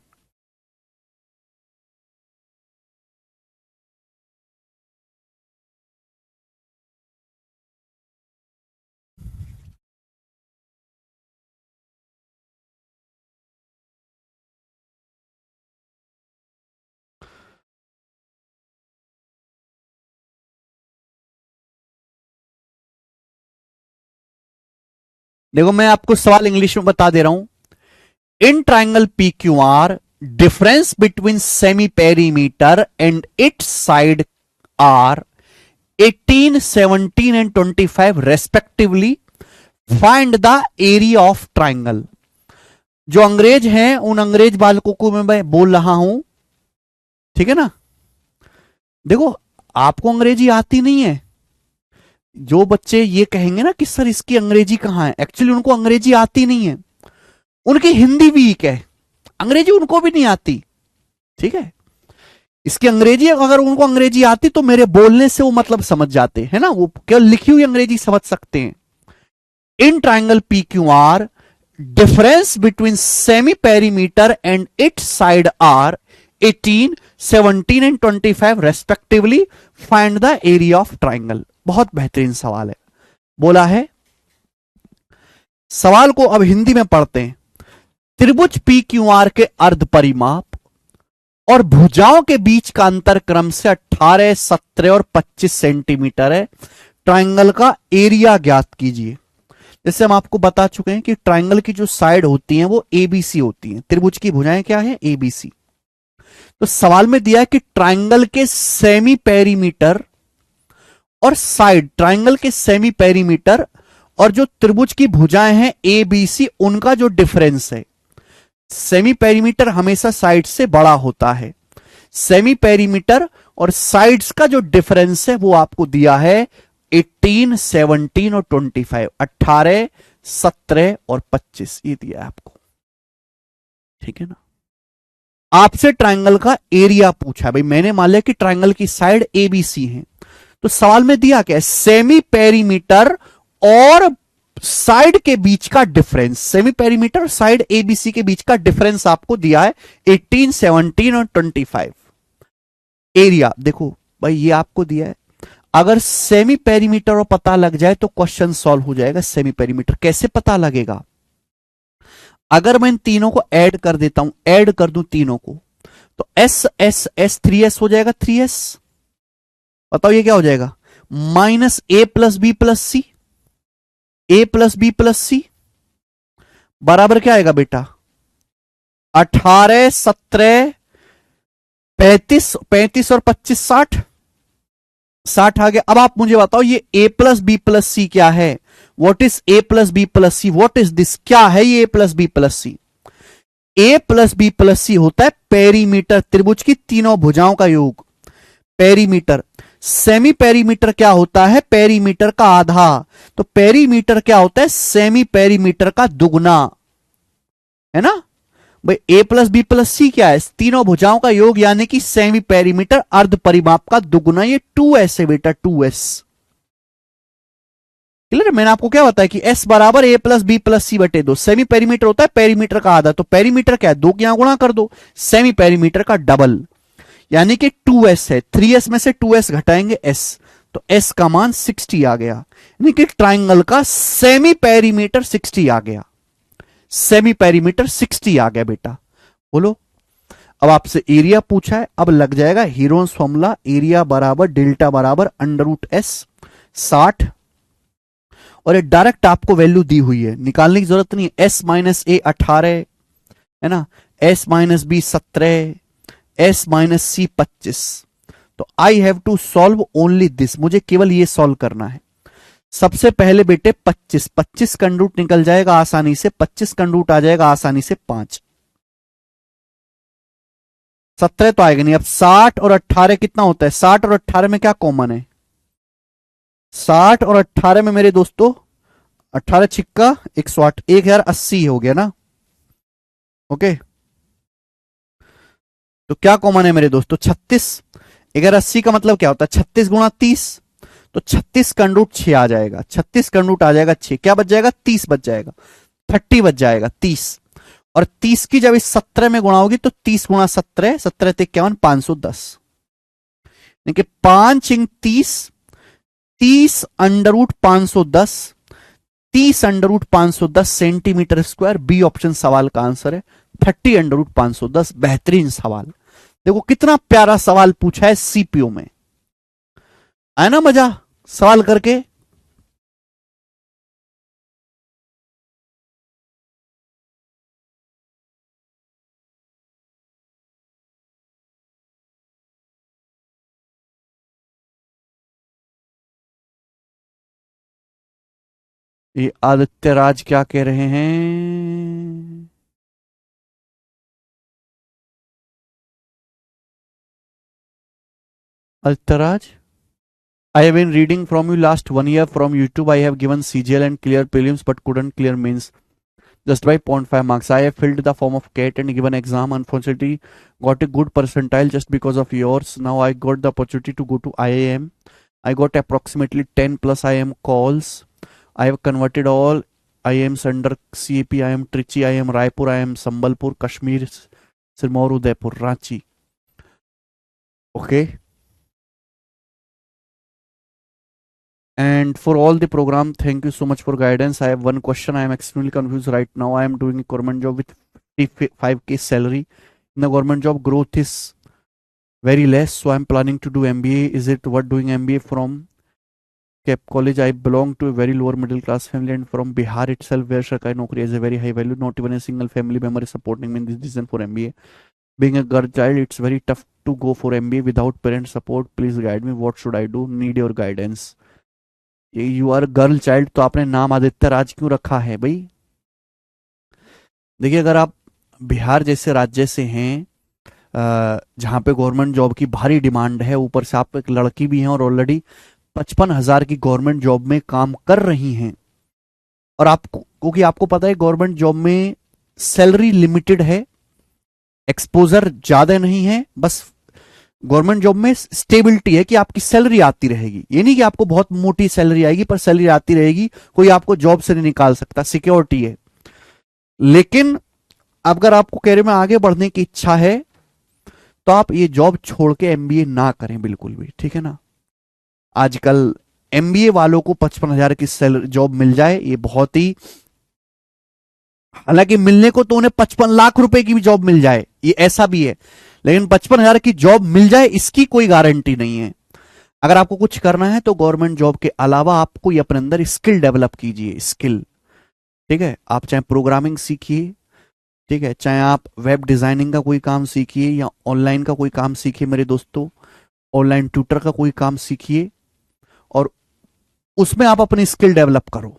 देखो मैं आपको सवाल इंग्लिश में बता दे रहा हूं। In triangle P Q R, difference between semi perimeter and its side are 18 17 and 25 respectively. Find the area of triangle. जो अंग्रेज हैं उन अंग्रेज बालकों को मैं बोल रहा हूं, ठीक है ना। देखो आपको अंग्रेजी आती नहीं है, जो बच्चे ये कहेंगे ना कि सर इसकी अंग्रेजी कहां है, एक्चुअली उनको अंग्रेजी आती नहीं है, उनकी हिंदी वीक है, अंग्रेजी उनको भी नहीं आती। ठीक है, इसकी अंग्रेजी अगर उनको अंग्रेजी आती तो मेरे बोलने से वो मतलब समझ जाते हैं ना, वो केवल लिखी हुई अंग्रेजी समझ सकते हैं। इन triangle P Q are difference between semi perimeter and its side are 18, 17 and 25 respectively. Find the area of triangle. बहुत बेहतरीन सवाल है, बोला है। सवाल को अब हिंदी में पढ़ते हैं। त्रिभुज पी क्यू आर के अर्ध परिमाप और भुजाओं के बीच का अंतर क्रम से 18, 17 और 25 सेंटीमीटर है। ट्राइंगल का एरिया ज्ञात कीजिए। जैसे हम आपको बता चुके हैं कि ट्राइंगल की जो साइड होती हैं वो एबीसी होती हैं। त्रिभुज की भुजाएं क्या है? एबीसी। तो सवाल में दिया है कि ट्राइंगल के सेमी पेरीमीटर और साइड, ट्राइंगल के सेमी पेरीमीटर और जो त्रिभुज की भुजाएं हैं एबीसी, उनका जो डिफरेंस है। सेमी पेरीमीटर हमेशा साइड से बड़ा होता है। सेमी पेरीमीटर और साइड्स का जो डिफरेंस है वो आपको दिया है 18, 17 और 25, 18, 17 और 25, ये दिया है आपको। ठीक है ना। आपसे ट्राइंगल का एरिया पूछा है। भाई मैंने मान लिया कि ट्राइंगल की साइड एबीसी है, तो सवाल में दिया क्या है? सेमी पेरीमीटर और साइड के बीच का डिफरेंस। सेमी पेरीमीटर और साइड एबीसी के बीच का डिफरेंस आपको दिया है 18, 17 और 25। एरिया देखो भाई, ये आपको दिया है। अगर सेमी पेरीमीटर और पता लग जाए तो क्वेश्चन सॉल्व हो जाएगा। सेमी पेरीमीटर कैसे पता लगेगा? अगर मैं इन तीनों को ऐड कर देता हूं, ऐड कर दूं तीनों को, तो एस एस एस 3s हो जाएगा। 3s बताओ ये क्या हो जाएगा? माइनस ए प्लस बी प्लस सी, ए प्लस बी प्लस सी बराबर क्या आएगा बेटा? 18, 17, 35, 35 और 25 60, 60 आ गया। अब आप मुझे बताओ ये a plus B plus C क्या है? What is a plus B plus C? What is this? क्या है ये a plus B plus C? a plus B plus C होता है पेरीमीटर, त्रिभुज की तीनों भुजाओं का योग, पेरीमीटर। सेमी पेरीमीटर क्या होता है? पेरीमीटर का आधा। तो पेरीमीटर क्या होता है? सेमी पेरीमीटर का दुगना, है ना भाई। a plus B plus C क्या है? तीनों भुजाओं का योग, यानी कि सेमी पेरीमीटर अर्ध परिमाप का दुगुना। ये 2s है बेटा, 2s। क्लियर? मैंने आपको क्या बताया कि s बराबर a प्लस बी प्लस सी बटे 2। सेमी पेरीमीटर होता है पेरीमीटर का आधा, तो पेरीमीटर क्या है? 2 की यहां गुणा कर दो, सेमी पेरीमीटर का डबल, यानी कि 2s है। 3s में से 2s घटाएंगे s, तो s का मान 60 आ गया, यानी कि ट्राइंगल का सेमी पेरीमीटर 60 आ गया। सेमी पेरीमीटर 60 आ गया बेटा। बोलो। अब आपसे एरिया पूछा है, अब लग जाएगा हीरोन्स फॉर्मूला। एरिया बराबर डेल्टा बराबर √s 60, और ये डायरेक्ट आपको वैल्यू दी हुई है, निकालने की जरूरत नहीं है। s माइनस ए 18 है ना, s minus B 17, s minus C 25। तो I have to solve only this, मुझे केवल ये सॉल्व करना है। सबसे पहले बेटे 25, 25 कंडूट निकल जाएगा आसानी से, 25 कंडूट आ जाएगा आसानी से 5, 17 तो आएगा नहीं। अब 60 और 18 कितना होता है? 60 और 18 में क्या कॉमन है? 60 और 18 में मेरे दोस्तों 18 छिक्का 108, 1080 हो गया ना। ओके, तो क्या कॉमन है मेरे दोस्तों? 36। 1080 का मतलब क्या होता है? 36 गुणा 30, तो 36 कंडूट 6 आ जाएगा। 36 कंडूट आ जाएगा 6, क्या बच जाएगा? 30 बच जाएगा, 30 बच जाएगा, 30। और 30 की जब इस 17 में गुणा होगी तो 30 गुणा 17, 17 ते 51, 510, यानी कि 5 इंग 30, 30 √510, 30 √510 सेंटीमीटर स्क्वायर। बी ऑप्शन सवाल का आंसर है 30 √510। बेहतरीन सवाल। देखो कितना प्यारा सवाल पूछा है सीपीओ में, आया ना मजा सवाल करके? ये आदित्य राज क्या कह रहे हैं? Aditya Raj, I have been reading from you last 1 year from YouTube. I have given CGL and clear prelims but couldn't clear mains just by 0.5 marks. I have filled the form of CAT and given exam. Unfortunately, got a good percentile just because of yours. Now I got the opportunity to go to IIM. I got approximately 10 plus IIM calls. I have converted all IIMs under CAP. IIM Trichy, IIM Raipur, IIM Sambalpur, Kashmir, Sirmaur, Udaipur, Ranchi. Okay. And for all the program, thank you so much for guidance. I have one question. I am extremely confused right now. I am doing a government job with 55K salary. In the government job, growth is very less. So I am planning to do MBA. Is it worth doing MBA from Cap College? I belong to a very lower middle class family and from Bihar itself, where Sarkari Naukri has a very high value. Not even a single family member is supporting me in this decision for MBA. Being a girl child, it's very tough to go for MBA without parent support. Please guide me. What should I do? Need your guidance. You are girl child, तो आपने नाम आदित्य राज क्यों रखा है भाई? देखिए, अगर आप बिहार जैसे राज्य से हैं जहां पे गवर्नमेंट जॉब की भारी डिमांड है, ऊपर से आप एक लड़की भी हैं और ऑलरेडी 55,000 की गवर्नमेंट जॉब में काम कर रही हैं, और आपको, क्योंकि आपको पता है गवर्नमेंट जॉब में सैलरी लिमिटेड है, एक्सपोजर ज्यादा नहीं है, बस गवर्नमेंट जॉब में स्टेबिलिटी है कि आपकी सैलरी आती रहेगी. ये नहीं कि आपको बहुत मोटी सैलरी आएगी, पर सैलरी आती रहेगी, कोई आपको जॉब से नहीं निकाल सकता, सिक्योरिटी है. लेकिन अगर आपको करियर में आगे बढ़ने की इच्छा है तो आप ये जॉब छोड़ के MBA ना करें बिल्कुल भी, ठीक है ना. आजकल MBA वालों को 55,000 की सैलरी जॉब मिल जाए, ये बहुत ही, हालांकि मिलने को तो उन्हें 55 लाख रुपए की भी जॉब मिल जाए, ये ऐसा भी है, लेकिन 55,000 की जॉब मिल जाए इसकी कोई गारंटी नहीं है. अगर आपको कुछ करना है तो गवर्नमेंट जॉब के अलावा आपको ये अपने अंदर स्किल डेवलप कीजिए, स्किल, ठीक है. आप चाहे प्रोग्रामिंग सीखिए, ठीक है, चाहे आप वेब डिजाइनिंग का कोई काम सीखिए या ऑनलाइन का कोई काम सीखिए मेरे दोस्तों, ऑनलाइन ट्यूटर का कोई काम सीखिए और उसमें आप अपनी स्किल डेवलप करो,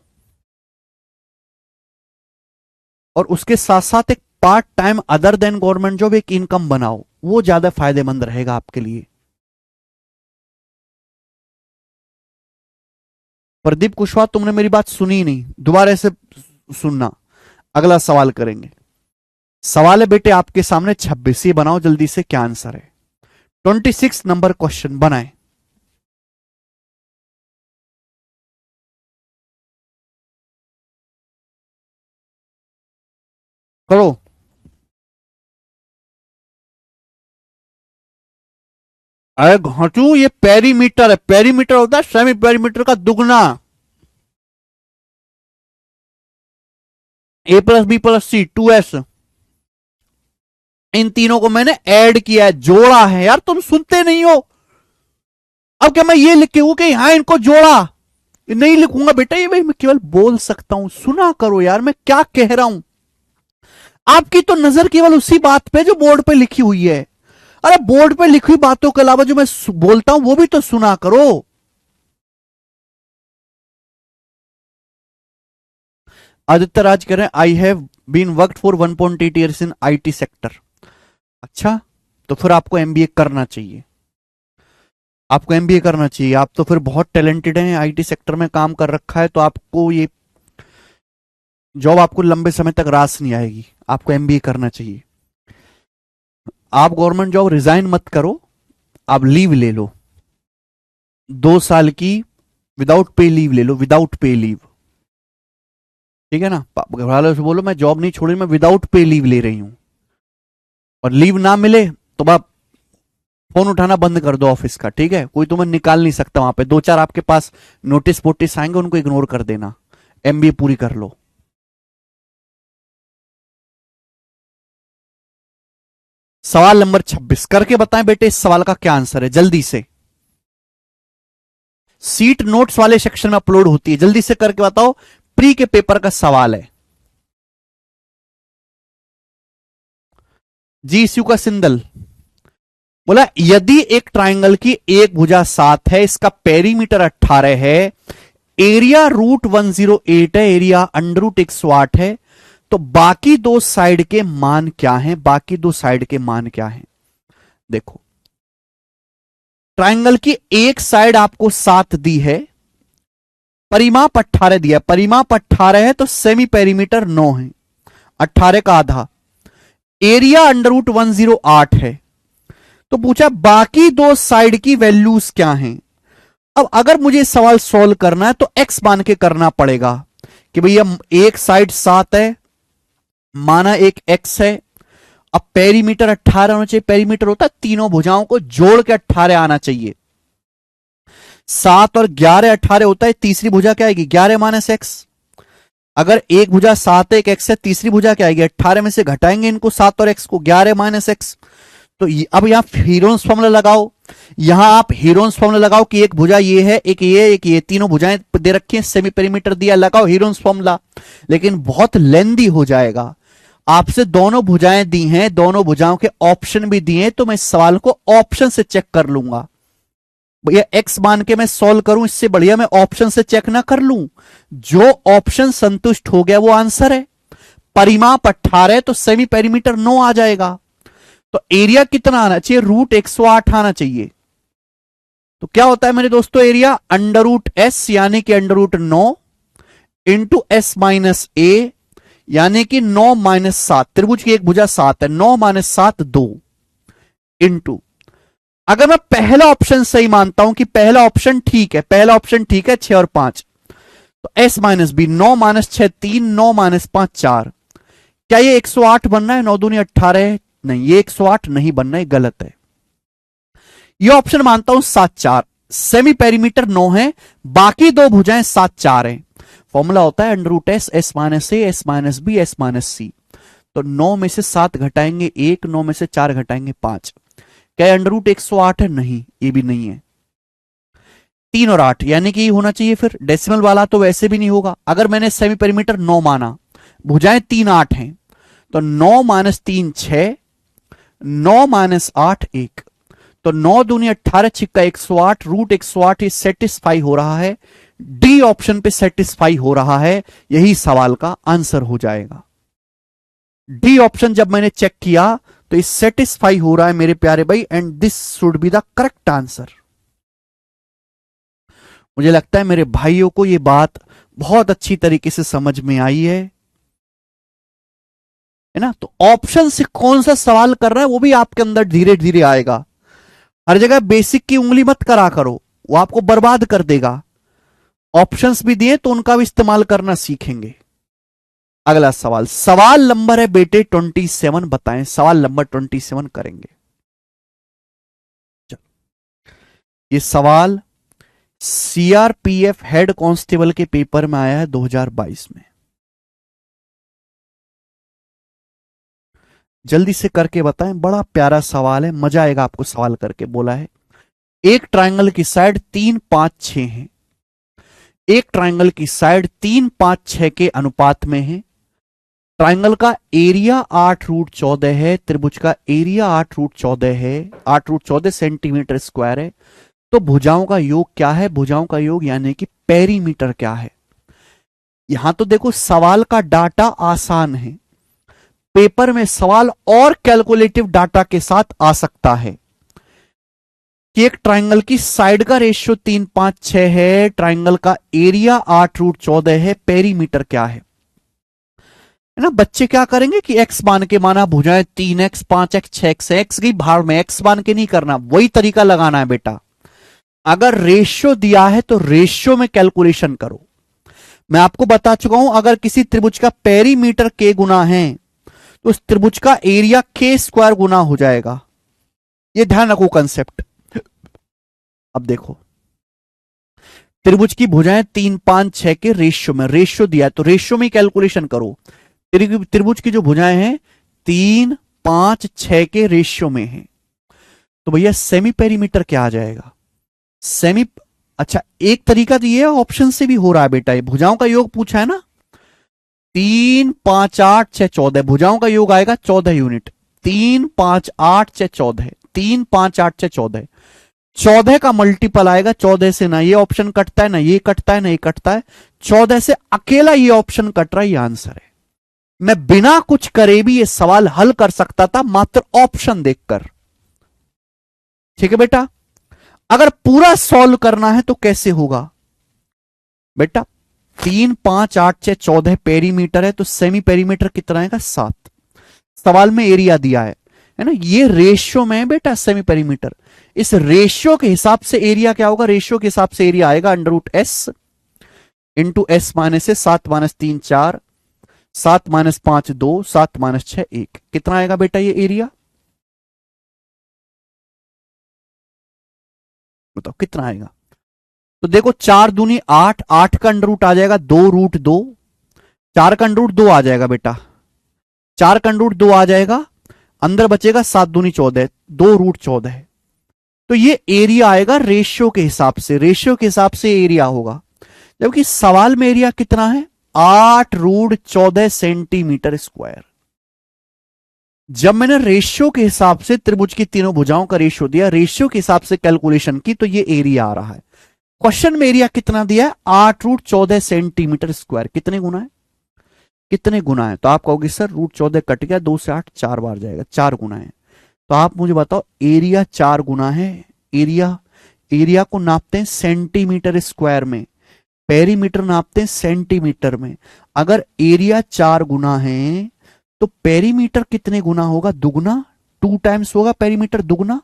और उसके साथ साथ एक part time other than government job एक इनकम बनाओ, वो ज्यादा फायदेमंद रहेगा आपके लिए. प्रदीप कुशवाहा, तुमने मेरी बात सुनी नहीं, दोबारा से सुनना. अगला सवाल करेंगे. सवाल है बेटे आपके सामने 26, ये बनाओ जल्दी से क्या आंसर है. 26 नंबर क्वेश्चन बनाए. करो. अरे घाटू, ये पेरीमीटर है, पेरीमीटर होता है सेमी पेरीमीटर का दुगना. A+B+C 2S, इन तीनों को मैंने ऐड किया है, जोड़ा है. यार तुम सुनते नहीं हो. अब क्या मैं ये लिख के यहां इनको जोड़ा? नहीं लिखूंगा बेटा, ये भाई मैं केवल बोल सकता हूं, सुना करो यार मैं क्या कह रहा हूं. आपकी तो नजर केवल उसी बात पे जो बोर्ड पे लिखी हुई है. अरे बोर्ड पे लिखी हुई बातों के अलावा जो मैं बोलता हूं वो भी तो सुना करो. आदित्य राज कह रहे हैं I have been worked for 1.8 years in IT sector. अच्छा, तो फिर आपको MBA करना चाहिए, आपको MBA करना चाहिए. आप तो फिर बहुत टैलेंटेड हैं, IT सेक्टर में काम कर रखा है, तो आपको ये जॉब आपको लंबे समय तक रास नहीं आएगी. आपको MBA करना चाहिए. आप गवर्नमेंट जॉब रिजाइन मत करो, आप लीव ले लो, 2 साल की विदाउट पे लीव ले लो, विदाउट पे लीव, ठीक है ना. घर वालों से बोलो मैं जॉब नहीं छोड़ी, मैं विदाउट पे लीव ले रही हूं, और लीव ना मिले तो आप फोन उठाना बंद कर दो ऑफिस का, ठीक है. कोई तुम्हें निकाल नहीं सकता वहां पे. 2-4 आपके पास नोटिस वोटिस आएंगे, उनको इग्नोर कर देना, MBA पूरी कर लो. सवाल नंबर 26 करके बताएं बेटे, इस सवाल का क्या आंसर है जल्दी से. सीट नोट्स वाले सेक्शन में अपलोड होती है, जल्दी से करके बताओ. प्री के पेपर का सवाल है. GSU का सिंदल बोला यदि एक ट्राइंगल की एक भुजा 7 है, इसका पेरीमीटर 18 है, एरिया √108 है, एरिया √108 है, तो बाकी 2 साइड के मान क्या हैं? बाकी 2 साइड के मान क्या हैं? देखो, ट्राइंगल की एक साइड आपको 7 दी है, परिमाप 18 दिया, परिमाप 18 है, तो सेमी पेरीमीटर 9 है, 18 का आधा, एरिया √108 है. तो पूछा बाकी 2 साइड की वैल्यूज क्या हैं? अब अगर मुझे सवाल सॉल्व करना है तो x मान के करना पड़ेगा कि भैया एक साइड 7 है, माना एक x है। अब पेरीमीटर 18 होना चाहिए। पेरीमीटर होता है तीनों भुजाओं को जोड़ के 18 आना चाहिए। 7 और 11 18 होता है। तीसरी भुजा क्या आएगी? 11 माइनस एक्स। अगर एक भुजा 7 है, एक एक्स है, तीसरी भुजा क्या आएगी? 18 में से घटाएंगे इनको 7 और एक्स को, 11 माइनस एक्स। तो अब यहां हीरोन्स फॉर्मूला लगाओ। यहां आप हीरोन्स फॉर्मूला लगाओ कि एक भुजा ये है, एक ये, एक ये, तीनों भुजाएं दे रखी हैं, सेमी पेरीमीटर दिया, लगाओ हीरोन्स फॉर्मूला। लेकिन बहुत लेंदी हो जाएगा। आपसे दोनों भुजाएं दी हैं, दोनों भुजाओं के ऑप्शन भी दिए हैं, तो मैं इस सवाल को ऑप्शन से चेक कर लूंगा। भैया एक्स मान के मैं सॉल्व करूं, इससे बढ़िया मैं ऑप्शन से चेक ना कर लूं। जो ऑप्शन संतुष्ट हो गया वो आंसर है। परिमाप 18 है तो सेमी पेरीमीटर 9 आ जाएगा। तो एरिया कितना आना चाहिए? रूट 108 आना चाहिए। तो क्या होता है मेरे दोस्तों एरिया? अंडर रूट एस यानी कि under root 9 into S minus A यानी कि 9 माइनस 7। त्रिभुज की एक भुजा 7 है, 9 माइनस 7 2 इंटू, अगर मैं पहला ऑप्शन सही मानता हूं कि पहला ऑप्शन ठीक है, पहला ऑप्शन ठीक है 6 और 5, तो s minus b 9 minus 6 3, 9 minus 5 4। क्या ये 108 बनना है? 9 दूनी 18 है। नहीं, ये 108 नहीं बनना है, गलत है। ये ऑप्शन मानता हूं 7 4। सेमी पेरीमीटर 9 है, बाकी दो भुजाएं 7 4 है। फॉर्मूला होता है under root S, S minus ए, S minus B, S minus C. तो 9 में से 7 घटाएंगे 1, 9 में से 4 घटाएंगे 5। क्या अंडर रूट 108 है? नहीं, ये भी नहीं है। 3 और 8 यानी कि ये होना चाहिए। फिर डेसिमल वाला तो वैसे भी नहीं होगा। अगर मैंने सेमी पेरीमीटर 9 माना, भुजाएं 3 8 हैं, तो 9 माइनस 3 6, 9 माइनस 8 1। तो 9 दूनी 18 छिक्का 108, रूट 108 ये सेटिस्फाई हो रहा है। डी ऑप्शन पे सेटिस्फाई हो रहा है, यही सवाल का आंसर हो जाएगा। डी ऑप्शन जब मैंने चेक किया तो ये सेटिस्फाई हो रहा है मेरे प्यारे भाई, and this should be the correct answer. मुझे लगता है मेरे भाइयों को ये बात बहुत अच्छी तरीके से समझ में आई है ना? तो ऑप्शन से कौन सा सवाल कर रहा है वो भी आपके अंदर धीरे धीरे आएगा। हर जगह बेसिक की उंगली मत करा करो, वो आपको बर्बाद कर देगा। ऑप्शंस भी दिए तो उनका भी इस्तेमाल करना सीखेंगे। अगला सवाल, सवाल नंबर है बेटे 27, बताएं सवाल नंबर 27 करेंगे। चलो, ये सवाल सीआरपीएफ हेड कांस्टेबल के पेपर में आया है 2022 में। जल्दी से करके बताएं, बड़ा प्यारा सवाल है, मजा आएगा आपको सवाल करके। बोला है एक ट्रायंगल की साइड 3 5 6 है। एक ट्रायंगल की साइड 3 5 6 के अनुपात में है। ट्रायंगल का एरिया 8 रूट 14 है। त्रिभुज का एरिया 8 रूट 14 है, 8 रूट 14 सेंटीमीटर स्क्वायर है। तो भुजाओं का योग क्या है? भुजाओं का योग यानी कि पेरीमीटर क्या है? यहां तो देखो सवाल का डाटा आसान है, पेपर में सवाल और कैलकुलेटिव डाटा के साथ आ सकता है कि एक ट्रायंगल की साइड का रेशियो 3 5 6 है, ट्रायंगल का एरिया 8 रूट 14 है, पेरीमीटर क्या है ना? बच्चे क्या करेंगे कि x मान के माना भुजाएं 3x 5x 6x है, x की भाड़ में x मान के नहीं करना, वही तरीका लगाना है बेटा। अगर रेशियो दिया है तो रेशियो में कैलकुलेशन करो। मैं आपको बता चुका हूं, अगर किसी त्रिभुज का पेरीमीटर k गुना है तो उस त्रिभुज का एरिया k स्क्वायर गुना हो जाएगा। ये ध्यान रखो कंसेप्ट। अब देखो, त्रिभुज की भुजाएं 3 5 6 के रेशियो में, रेशियो दिया है तो रेशियो में कैलकुलेशन करो। त्रिभुज की जो भुजाएं हैं 3 5 6 के रेशियो में है, तो भैया सेमी पेरीमीटर क्या आ जाएगा? सेमी, अच्छा एक तरीका तो ये ऑप्शन से भी हो रहा है बेटा, ये भुजाओं का योग पूछा है ना। 3 5 8 6 14 भुजाओं का योग आएगा 14 यूनिट। 3 5 8 6 14, 3 5 8 6 14, 14 का मल्टीपल आएगा 14 से। ना ये ऑप्शन कटता है, ना ये कटता है, ना ये कटता है। 14 से अकेला ये ऑप्शन कट रहा है, ये आंसर है। मैं बिना कुछ करे भी ये सवाल हल कर सकता था मात्र ऑप्शन देखकर। ठीक है बेटा? अगर पूरा सॉल्व करना है तो कैसे होगा बेटा? 3 5 8 6 14 पेरीमीटर है, तो सेमी पेरीमीटर कितना आएगा? 7। सवाल में एरिया दिया है ना, ये रेशियो में है बेटा सेमी पेरीमीटर। इस रेशियो के हिसाब से एरिया क्या होगा, रेशियो के हिसाब से एरिया आएगा under root S into S minus A, 7-3 4, 7-5 2, 7-6 1। कितना आएगा बेटा ये एरिया, बताओ कितना आएगा। तो देखो 4×2 = 8, 8 का अंडर रूट आ जाएगा 2√2, 4 का अंडर रूट 2 आ जाएगा बेटा, 4 का अंडर रूट 2 आ जाएगा, अंदर बचेगा 7×2 = 14, 2√14। तो ये एरिया आएगा रेशियो के हिसाब से, रेशियो के हिसाब से एरिया होगा। जबकि सवाल में एरिया कितना है, 8√14 सेंटीमीटर स्क्वायर। जब मैंने रेशियो के हिसाब से त्रिभुज की तीनों भुजाओं का रेशियो दिया, रेशियो के हिसाब से कैलकुलेशन की, तो ये एरिया आ रहा है। क्वेश्चन में एरिया कितना दिया है, 8√14 सेंटीमीटर स्क्वायर। कितने गुना है, कितने गुना है, तो आप कहोगे सर √14 कट गया, 2 से 8 4 बार जाएगा, 4 गुना है। तो आप मुझे बताओ एरिया 4 गुना है। एरिया को नापते हैं सेंटीमीटर स्क्वायर में, पेरीमीटर नापते हैं सेंटीमीटर में। अगर एरिया 4 गुना है तो पेरीमीटर कितने गुना होगा, दुगुना, 2 टाइम्स होगा पेरीमीटर, दुगुना।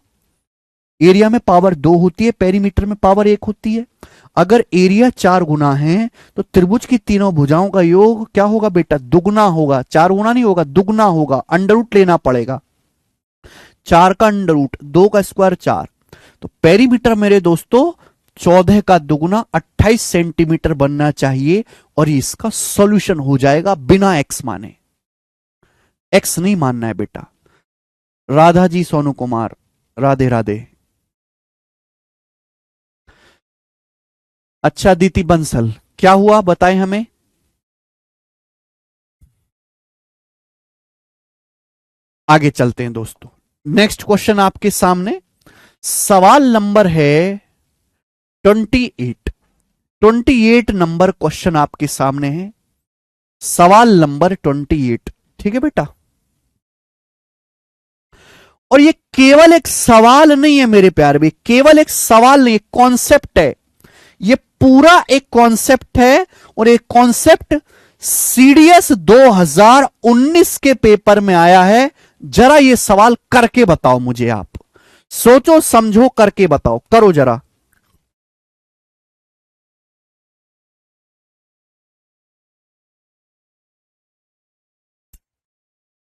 एरिया में पावर 2 होती है, पेरीमीटर में पावर 1 होती है। अगर एरिया 4 गुना है तो त्रिभुज की तीनों भुजाओं का योग क्या होगा बेटा, दुगुना होगा, 4 गुना नहीं होगा, दुगुना होगा। अंडर रूट लेना पड़ेगा, 4 का अंडर रूट, 2 का स्क्वायर 4। तो पेरीमीटर मेरे दोस्तों 14 का दुगुना 28 सेंटीमीटर बनना चाहिए, और इसका सॉल्यूशन हो जाएगा बिना एक्स माने। एक्स नहीं मानना है बेटा। राधा जी, सोनू कुमार, राधे राधे। अच्छा दीति बंसल, क्या हुआ बताएं हमें। आगे चलते हैं दोस्तों, नेक्स्ट क्वेश्चन आपके सामने। सवाल नंबर है 28, 28 नंबर क्वेश्चन आपके सामने है, सवाल नंबर 28। ठीक है बेटा, और ये केवल एक सवाल नहीं है मेरे प्यारे भी, केवल एक सवाल नहीं, कॉन्सेप्ट है। ये पूरा एक कॉन्सेप्ट है, और एक कॉन्सेप्ट सीडीएस 2019 के पेपर में आया है। जरा ये सवाल करके बताओ मुझे, आप सोचो समझो करके बताओ, करो जरा।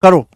करो।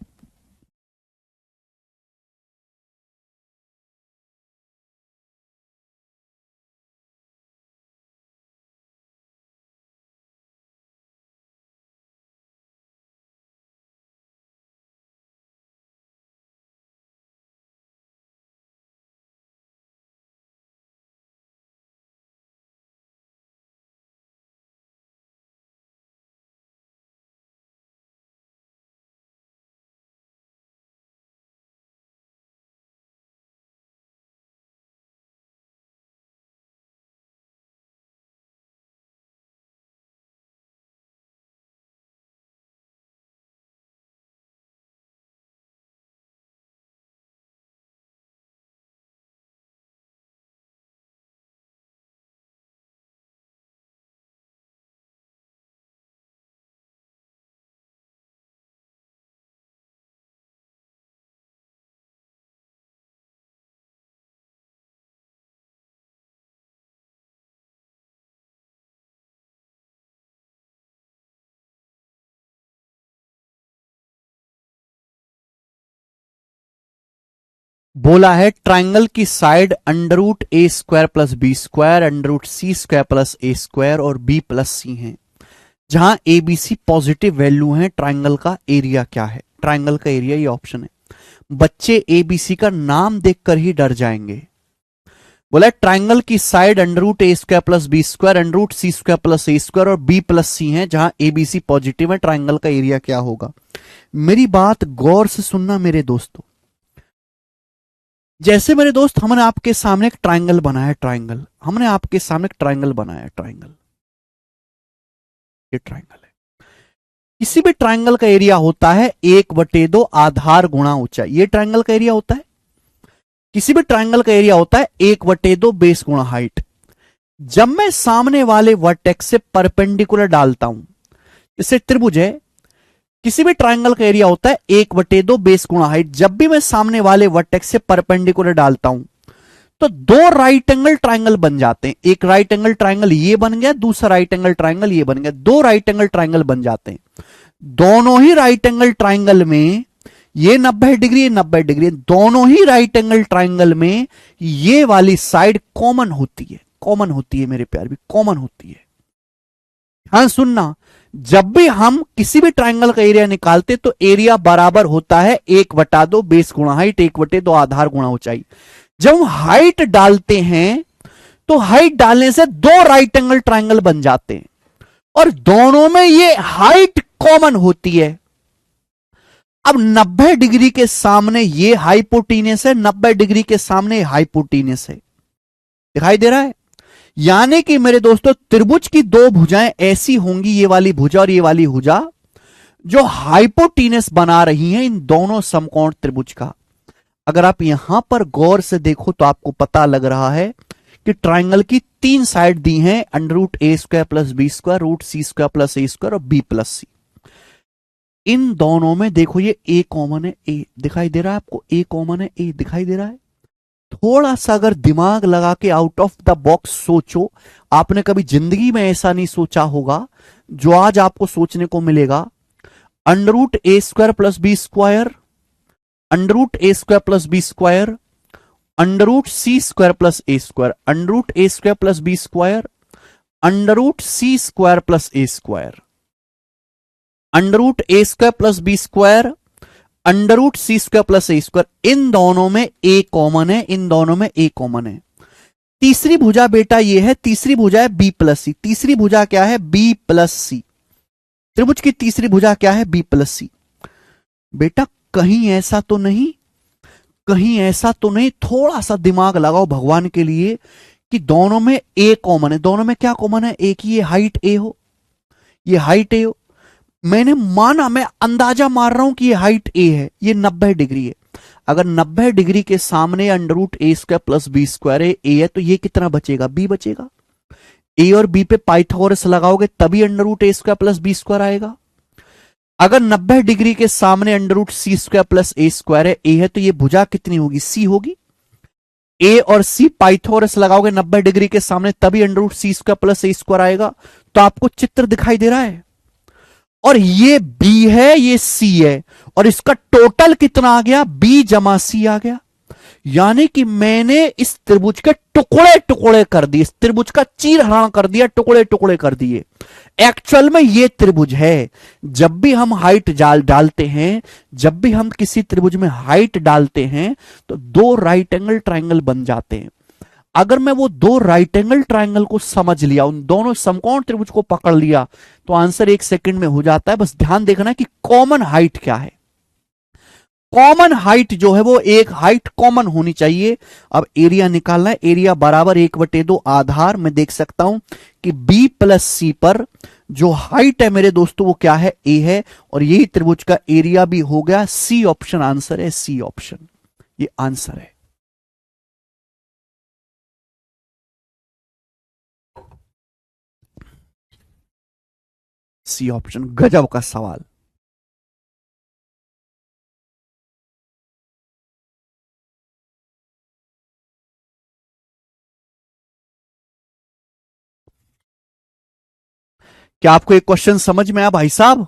बोला है ट्राइंगल की side under root A square plus B square, under root C square plus A square और बी प्लस सी है। जहां A B C positive value है, ट्राइंगल का एरिया क्या है, ट्राइंगल का एरिया ये ऑप्शन है। बच्चे ए बी सी का नाम देखकर ही डर जाएंगे। बोला ट्राइंगल की side under root A square plus B square, under root C square plus A square और बी प्लस सी है। जहां ए बी सी पॉजिटिव है, ट्राइंगल का एरिया क्या होगा। मेरी बात गौर से सुनना मेरे दोस्तों। जैसे मेरे दोस्त हमने आपके सामने एक ट्राइंगल बनाया, ट्राइंगल हमने आपके सामने एक ट्राइंगल बनाया, ट्राइंगल, ये ट्राइंगल है। किसी भी ट्राइंगल का एरिया होता है 1/2 आधार गुणा ऊंचाई, ये ट्राइंगल का एरिया होता है। किसी भी ट्राइंगल का एरिया होता है 1/2 बेस गुणा हाइट। जब मैं सामने वाले वर्टेक्स से परपेंडिकुलर डालता हूं, जैसे त्रिभुज है, किसी भी ट्राइंगल का एरिया होता है 1/2 बेस गुणा हाइट। जब भी मैं सामने वाले वर्टेक्स से परपेंडिकुलर डालता हूं तो दो राइट एंगल ट्राइंगल बन जाते हैं। एक राइट एंगल ट्राइंगल ये बन गया, दूसरा राइट एंगल ट्राइंगल ये बन गया, दो राइट एंगल ट्राइंगल बन जाते हैं। दोनों ही राइट एंगल ट्राइंगल में ये 90 डिग्री, 90 डिग्री, दोनों ही राइट एंगल ट्राइंगल में ये वाली साइड कॉमन होती है, कॉमन होती है मेरे प्यार भी, कॉमन होती है। हाँ सुनना, जब भी हम किसी भी ट्राइंगल का एरिया निकालते तो एरिया बराबर होता है 1/2 बेस गुणा हाइट, 1/2 आधार गुणा ऊंचाई। जब हम हाइट डालते हैं तो हाइट डालने से दो राइट एंगल ट्राइंगल बन जाते हैं और दोनों में ये हाइट कॉमन होती है। अब 90 डिग्री के सामने ये हाइपोटीनस है, 90 डिग्री के सामने हाइपोटीनस है, दिखाई दे रहा है। यानी कि मेरे दोस्तों त्रिभुज की दो भुजाएं ऐसी होंगी, ये वाली भुजा और ये वाली भुजा, जो हाइपोटीनस बना रही हैं इन दोनों समकोण त्रिभुज का। अगर आप यहां पर गौर से देखो तो आपको पता लग रहा है कि ट्राइंगल की तीन साइड दी हैं, √a² + b², √c² + a² और b+c। इन दोनों में देखो ये a कॉमन है, a दिखाई दे रहा है आपको, a कॉमन है, a दिखाई दे रहा है। थोड़ा सा अगर दिमाग लगा के आउट ऑफ द बॉक्स सोचो, आपने कभी जिंदगी में ऐसा नहीं सोचा होगा जो आज आपको सोचने को मिलेगा। √a² + b², √a² + b², √c² + a², √a² + b², √c² + a², √a² + b², √c² + a²। इन दोनों में a कॉमन है, इन दोनों में a कॉमन है। तीसरी भुजा बेटा ये है, तीसरी भुजा है b+c। तीसरी भुजा क्या है? b+c। त्रिभुज की तीसरी भुजा क्या है? b+c। बेटा कहीं ऐसा तो नहीं, कहीं ऐसा तो नहीं, थोड़ा सा दिमाग लगाओ भगवान के लिए कि दोनों में a कॉमन है। दोनों में क्या कॉमन है? एक ही ये हाइट a हो, ये हाइट a हो। मैंने माना, मैं अंदाजा मार रहा हूं कि ये हाइट a है, ये 90 डिग्री है। अगर 90 डिग्री के सामने √a² + b² है, a है, तो ये कितना बचेगा? b बचेगा। a और b पे पाइथागोरस लगाओगे तभी √a² + b² आएगा। अगर 90 डिग्री के सामने √c² + a² है, a है, तो ये भुजा कितनी होगी? c होगी। a और c पाइथागोरस लगाओगे 90 डिग्री के सामने तभी √c² + a² आएगा। तो आपको चित्र दिखाई दे रहा है। और ये b है, ये c है, और इसका टोटल कितना आ गया? b + c आ गया। यानी कि मैंने इस त्रिभुज के टुकड़े टुकड़े कर दिए, इस त्रिभुज का चीर हरण कर दिया, टुकड़े टुकड़े कर दिए। एक्चुअल में ये त्रिभुज है। जब भी हम हाइट डालते हैं, जब भी हम किसी त्रिभुज में हाइट डालते हैं तो दो राइट एंगल ट्राइंगल बन जाते हैं। अगर मैं वो दो राइट एंगल ट्राइंगल को समझ लिया, उन दोनों समकोण त्रिभुज को पकड़ लिया, तो आंसर 1 सेकंड में हो जाता है। बस ध्यान देखना कि कॉमन हाइट क्या है। कॉमन हाइट जो है वो एक हाइट कॉमन होनी चाहिए। अब एरिया निकालना है, एरिया बराबर 1/2 आधार। मैं देख सकता हूं कि b+c पर जो हाइट है मेरे दोस्तों वो क्या है? a है, और यही त्रिभुज का एरिया भी हो गया। सी ऑप्शन आंसर है, सी ऑप्शन ये आंसर है। सी ऑप्शन, गजब का सवाल। क्या आपको एक क्वेश्चन समझ में आया भाई साहब?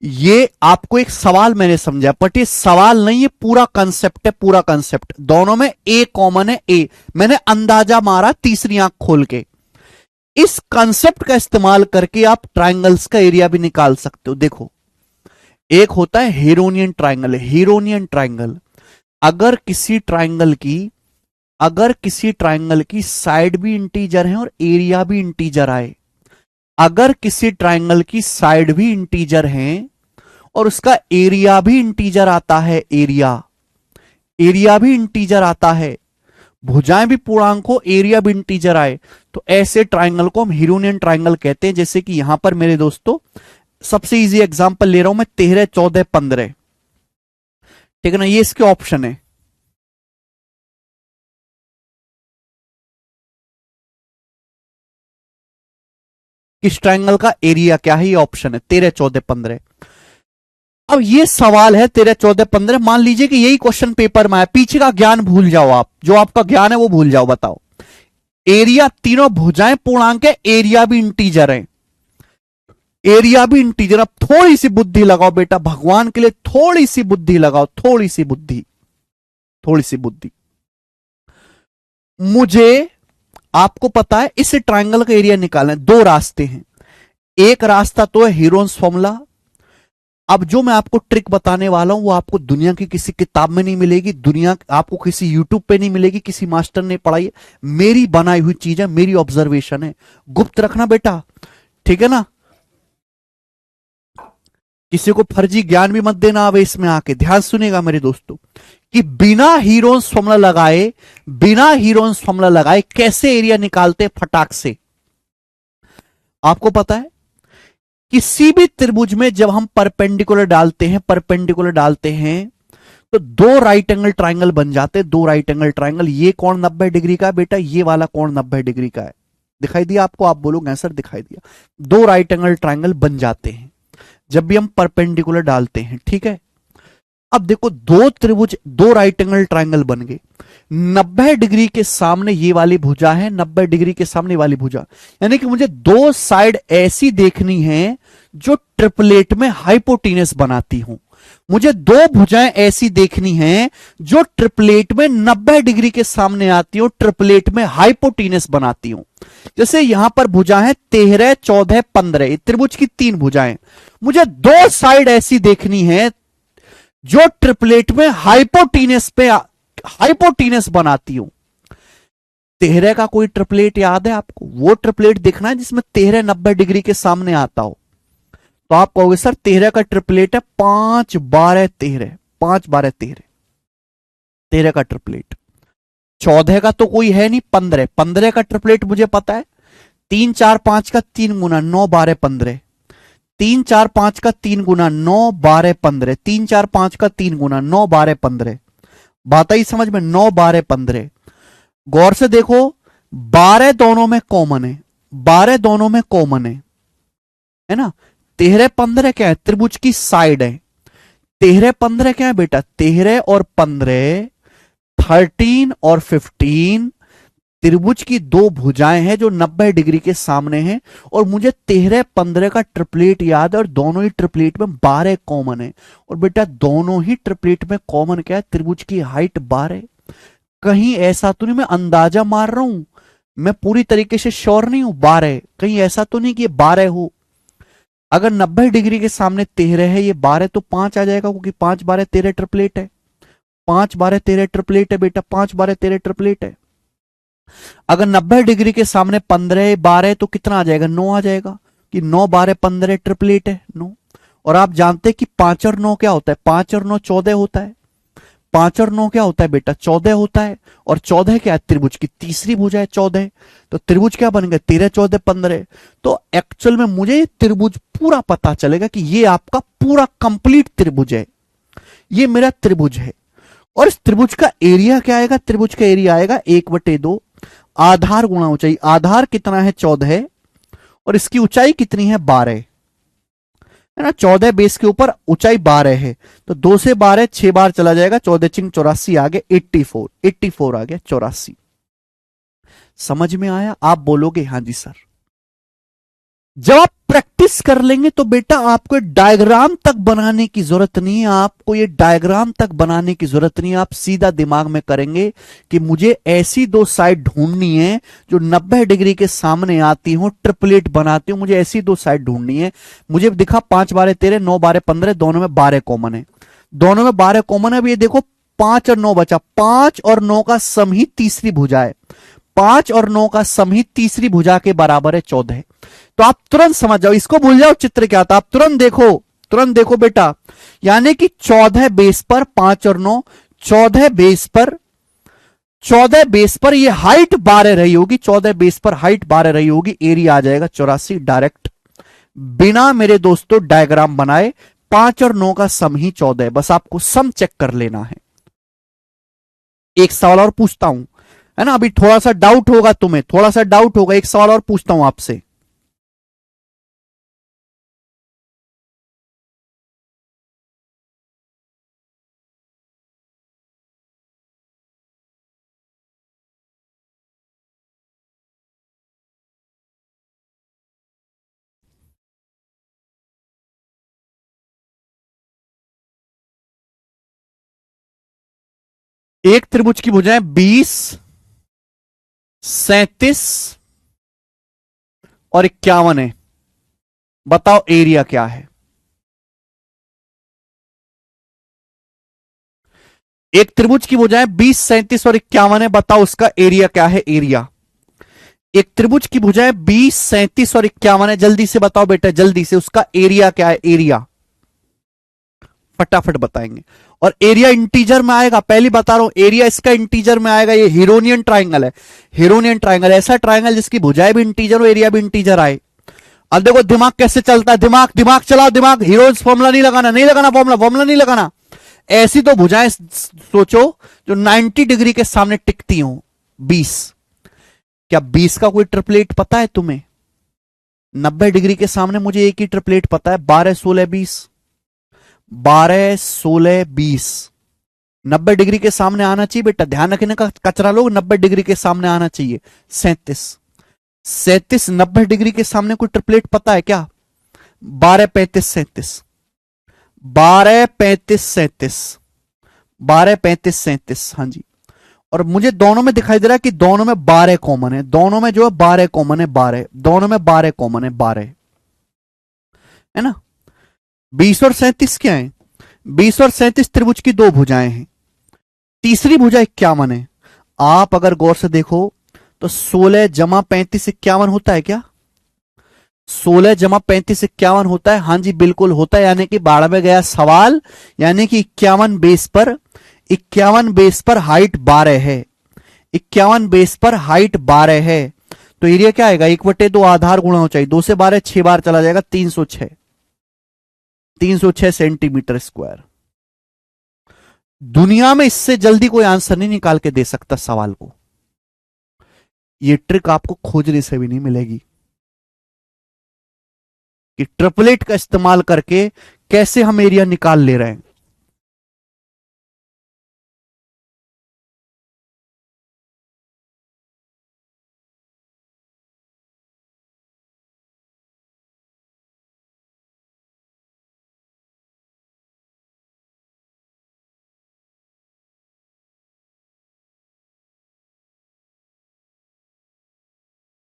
ये आपको एक सवाल मैंने समझा, बट ये सवाल नहीं, ये पूरा कंसेप्ट है, पूरा कंसेप्ट। दोनों में ए कॉमन है, ए मैंने अंदाजा मारा तीसरी आंख खोल के। इस कंसेप्ट का इस्तेमाल करके आप ट्राइंगल्स का एरिया भी निकाल सकते हो। देखो, एक होता है हेरोनियन ट्राइंगल। हेरोनियन ट्राइंगल, अगर किसी ट्राइंगल की, अगर किसी ट्राइंगल की साइड भी इंटीजर है और एरिया भी इंटीजर आए, अगर किसी ट्राइंगल की साइड भी इंटीजर है और उसका एरिया भी इंटीजर आता है, एरिया, एरिया भी इंटीजर आता है, भुजाएं भी पूर्णांक हो, एरिया भी इंटीजर आए, तो ऐसे ट्राइंगल को हम हेरोनियन ट्राइंगल कहते हैं। जैसे कि यहां पर मेरे दोस्तों सबसे इजी एग्जांपल ले रहा हूं मैं, 13, 14, 15, ठीक है ना? ये इसके ऑप्शन है। किस ट्राइंगल का एरिया क्या है? ये ऑप्शन है 13, 14, 15। अब ये सवाल है 13, 14, 15, मान लीजिए कि यही क्वेश्चन पेपर में है, पीछे का ज्ञान भूल जाओ, आप जो आपका ज्ञान है वो भूल जाओ। बताओ, एरिया, तीनों भुजाएं पूर्णांक है, एरिया भी इंटीजर है, एरिया भी इंटीजर। अब थोड़ी सी बुद्धि लगाओ बेटा, भगवान के लिए थोड़ी सी बुद्धि लगाओ, थोड़ी सी बुद्धि, थोड़ी सी बुद्धि। मुझे, आपको पता है इस ट्रायंगल का एरिया निकालना है, दो रास्ते हैं। एक रास्ता तो है हीरोन्स फॉर्मूला। अब जो मैं आपको ट्रिक बताने वाला हूं वो आपको दुनिया की किसी किताब में नहीं मिलेगी, दुनिया आपको किसी यूट्यूब पे नहीं मिलेगी, किसी मास्टर ने पढ़ाई है, मेरी बनाई हुई चीज है, मेरी ऑब्जर्वेशन है, गुप्त रखना बेटा, ठीक है ना। किसी को फर्जी ज्ञान भी मत देना आवे इसमें आके, ध्यान सुनेगा मेरे दोस्तों, कि बिना हीरोन्स फॉर्मूला लगाए, बिना हीरोन्स फॉर्मूला लगाए कैसे एरिया निकालते फटाक से। आपको पता है किसी भी त्रिभुज में जब हम परपेंडिकुलर डालते हैं, परपेंडिकुलर डालते हैं तो दो राइट एंगल ट्राइंगल बन जाते हैं, दो राइट एंगल ट्राइंगल। ये कोण 90 डिग्री का है बेटा, ये वाला कोण 90 डिग्री का है, दिखाई दिया आपको? आप बोलोगे सर दिखाई दिया। दो राइट एंगल ट्राइंगल बन जाते हैं जब भी हम परपेंडिकुलर डालते हैं, ठीक है। अब देखो, दो त्रिभुज, दो राइट एंगल ट्राइंगल बन गए, 90 डिग्री के सामने ये वाली भुजा है, 90 डिग्री के सामने वाली भुजा, यानी कि मुझे दो साइड ऐसी देखनी है जो ट्रिपलेट में हाइपोटेनस बनाती हूं। मुझे दो भुजाएं ऐसी देखनी हैं जो ट्रिपलेट में 90 डिग्री के सामने आती हो, ट्रिपलेट में हाइपोटेनस बनाती हूं। जैसे यहां पर भुजा है 13, 14, 15, त्रिभुज की तीन भुजाएं, मुझे दो साइड ऐसी देखनी है जो ट्रिपलेट में हाइपोटेनस बनाती हूं। 13 का कोई ट्रिपलेट याद है आपको? वो ट्रिपलेट देखना है जिसमें 13 90 डिग्री के सामने आता हो। तो आप कहोगे सर 13 का ट्रिपलेट है 5, 12, 13, 5, 12, 13, 13 का ट्रिपलेट। 14 का तो कोई है नहीं, 15, 15 का ट्रिपलेट मुझे पता है, 3, 4, 5 का 3 गुना 9, 12, 15, 3, 4, 5 का 3 गुना 9, 12, 15, 3, 4, 5 का 3 गुना 9, 12, 15। बात आई समझ में? 9, 12, 15। गौर से देखो, 12 दोनों में कॉमन है, 12 दोनों में कॉमन है ना। 13, 15 क्या है? त्रिभुज की साइड है। 13, 15 क्या है बेटा? 13 और 15, 13 और 15 त्रिभुज की दो भुजाएं हैं जो 90 डिग्री के सामने हैं, और मुझे 13, 15 का ट्रिपलेट याद है, और दोनों ही ट्रिपलेट में 12 कॉमन है। और बेटा दोनों ही ट्रिपलेट में कॉमन क्या है? त्रिभुज की हाइट 12। कहीं ऐसा तो नहीं मैं अंदाजा मार रहा हूं, मैं पूरी तरीके से श्योर नहीं हूं, 12, कहीं ऐसा तो नहीं कि 12 हो। अगर 90 डिग्री के सामने 13 है, ये 12 तो 5 आ जाएगा, क्योंकि 5, 12, 13 ट्रिपलेट है, 5, 12, 13 ट्रिपलेट है बेटा, 5, 12, 13 ट्रिपलेट है। अगर 90 डिग्री के सामने 15, 12 तो कितना आ जाएगा? 9 आ जाएगा, कि 9, 12, 15 ट्रिपलेट है, 9। और आप जानते हैं कि 5 और 9 क्या होता है? 5 और 9 14 होता है। 5 और 9 क्या होता है बेटा? 14 होता है। और 14 क्या है? त्रिभुज की तीसरी भुजा है 14, तो त्रिभुज क्या बन गया? 13, 14, 15। तो एक्चुअल में मुझे त्रिभुज पूरा पता चलेगा कि ये आपका पूरा कंप्लीट त्रिभुज है, ये मेरा त्रिभुज है। और इस त्रिभुज का एरिया क्या आएगा? त्रिभुज का एरिया आएगा 1/2 आधार गुणा ऊंचाई। आधार कितना है? 14, और इसकी ऊंचाई कितनी है? 12 है ना। 14 बेस के ऊपर ऊंचाई 12 है, तो 2 से 12 6 बार चला जाएगा, 14 चिंग 84 आ गया, 84, 84 आ गया, 84। समझ में आया? आप बोलोगे हाँ जी सर। जब आप प्रैक्टिस कर लेंगे तो बेटा आपको डायग्राम तक बनाने की जरूरत नहीं है, आपको ये डायग्राम तक बनाने की जरूरत नहीं है। आप सीधा दिमाग में करेंगे कि मुझे ऐसी दो साइड ढूंढनी है जो 90 डिग्री के सामने आती हो, ट्रिपलेट बनाती हूं, मुझे ऐसी दो साइड ढूंढनी है। मुझे दिखा 5, 12, 13, 9, 12, 15, दोनों में 12 कॉमन है, दोनों में 12 कॉमन है। अब ये देखो 5 और 9 बचा, 5 और 9 का सम ही तीसरी भुजा है, 5 और 9 का सम ही तीसरी भुजा के बराबर है 14। तो आप तुरंत समझ जाओ, इसको भूल जाओ चित्र क्या था, आप तुरंत देखो, तुरंत देखो बेटा। यानी कि 14 बेस पर 5 और 9, 14 बेस पर, 14 बेस पर ये हाइट 12 रही होगी, 14 बेस पर हाइट 12 रही होगी, एरिया आ जाएगा 84 डायरेक्ट, बिना मेरे दोस्तों डायग्राम बनाए। 5 और 9 का सम ही 14 है, बस आपको सम चेक कर लेना है। एक सवाल और पूछता हूं, है ना, अभी थोड़ा सा डाउट होगा तुम्हें, थोड़ा सा डाउट होगा, एक सवाल और पूछता हूं आपसे। एक त्रिभुज की भुजाएं 20, 37 और 51 है। बताओ एरिया क्या है। एक त्रिभुज की भुजाएं 20, 37 और 51 है। बताओ उसका एरिया क्या है। एरिया, एक त्रिभुज की भुजाएं 20, 37 और 51 है। जल्दी से बताओ बेटा, जल्दी से उसका एरिया क्या है। एरिया फटाफट बताएंगे। और एरिया इंटीजर में आएगा, पहले बता रहा हूं एरिया इसका इंटीजर में आएगा। ये हीरोनियन ट्राइंगल है। हीरोनियन ट्राइंगल ऐसा ट्राइंगल जिसकी भुजाएं भी इंटीजर हो, एरिया भी इंटीजर आए। अब देखो दिमाग कैसे चलता है। दिमाग दिमाग चलाओ, दिमाग। हीरोइंस फॉर्मूला नहीं लगाना, नहीं लगाना फॉर्मूला, फॉर्मूला नहीं लगाना। ऐसी तो भुजाएं सोचो जो 90 डिग्री के सामने टिकती हो। 20, क्या 20 का कोई ट्रिपलेट पता है तुम्हें। 90 डिग्री के सामने मुझे एक ही ट्रिपलेट पता है, 12, 16, 20। 12, 16, 20 90 डिग्री के सामने आना चाहिए बेटा। ध्यान रखने का कचरा लोग, 90 डिग्री के सामने आना चाहिए। 37, 37 90 डिग्री के सामने कोई ट्रिपलेट पता है क्या। 12, 35, 37, 12, 35, 37, 12, 35, 37। हाँ जी। और मुझे दोनों में दिखाई दे रहा है कि दोनों में 12 कॉमन है। दोनों में जो है 12 कॉमन है। 12 दोनों में 12 कॉमन है। 12 है ना। 20 और 37 क्या है। 20 और 37 त्रिभुज की दो भुजाएं हैं। तीसरी भुजा 51 है। आप अगर गौर से देखो तो 16 जमा 35 51 होता है क्या। 16 जमा 35 51 होता है। हाँ जी बिल्कुल होता है। यानी कि 12 में गया सवाल, यानी कि 51 बेस पर, 51 बेस पर हाइट 12 है। 51 बेस पर हाइट 12 है। तो एरिया क्या आएगा, 1/2 आधार गुणा हो चाहिए। 2 से 12 6 बार चला जाएगा, 306, 306 सेंटीमीटर स्क्वायर। दुनिया में इससे जल्दी कोई आंसर नहीं निकाल के दे सकता सवाल को। ये ट्रिक आपको खोजने से भी नहीं मिलेगी कि ट्रिपलेट का इस्तेमाल करके कैसे हम एरिया निकाल ले रहे हैं।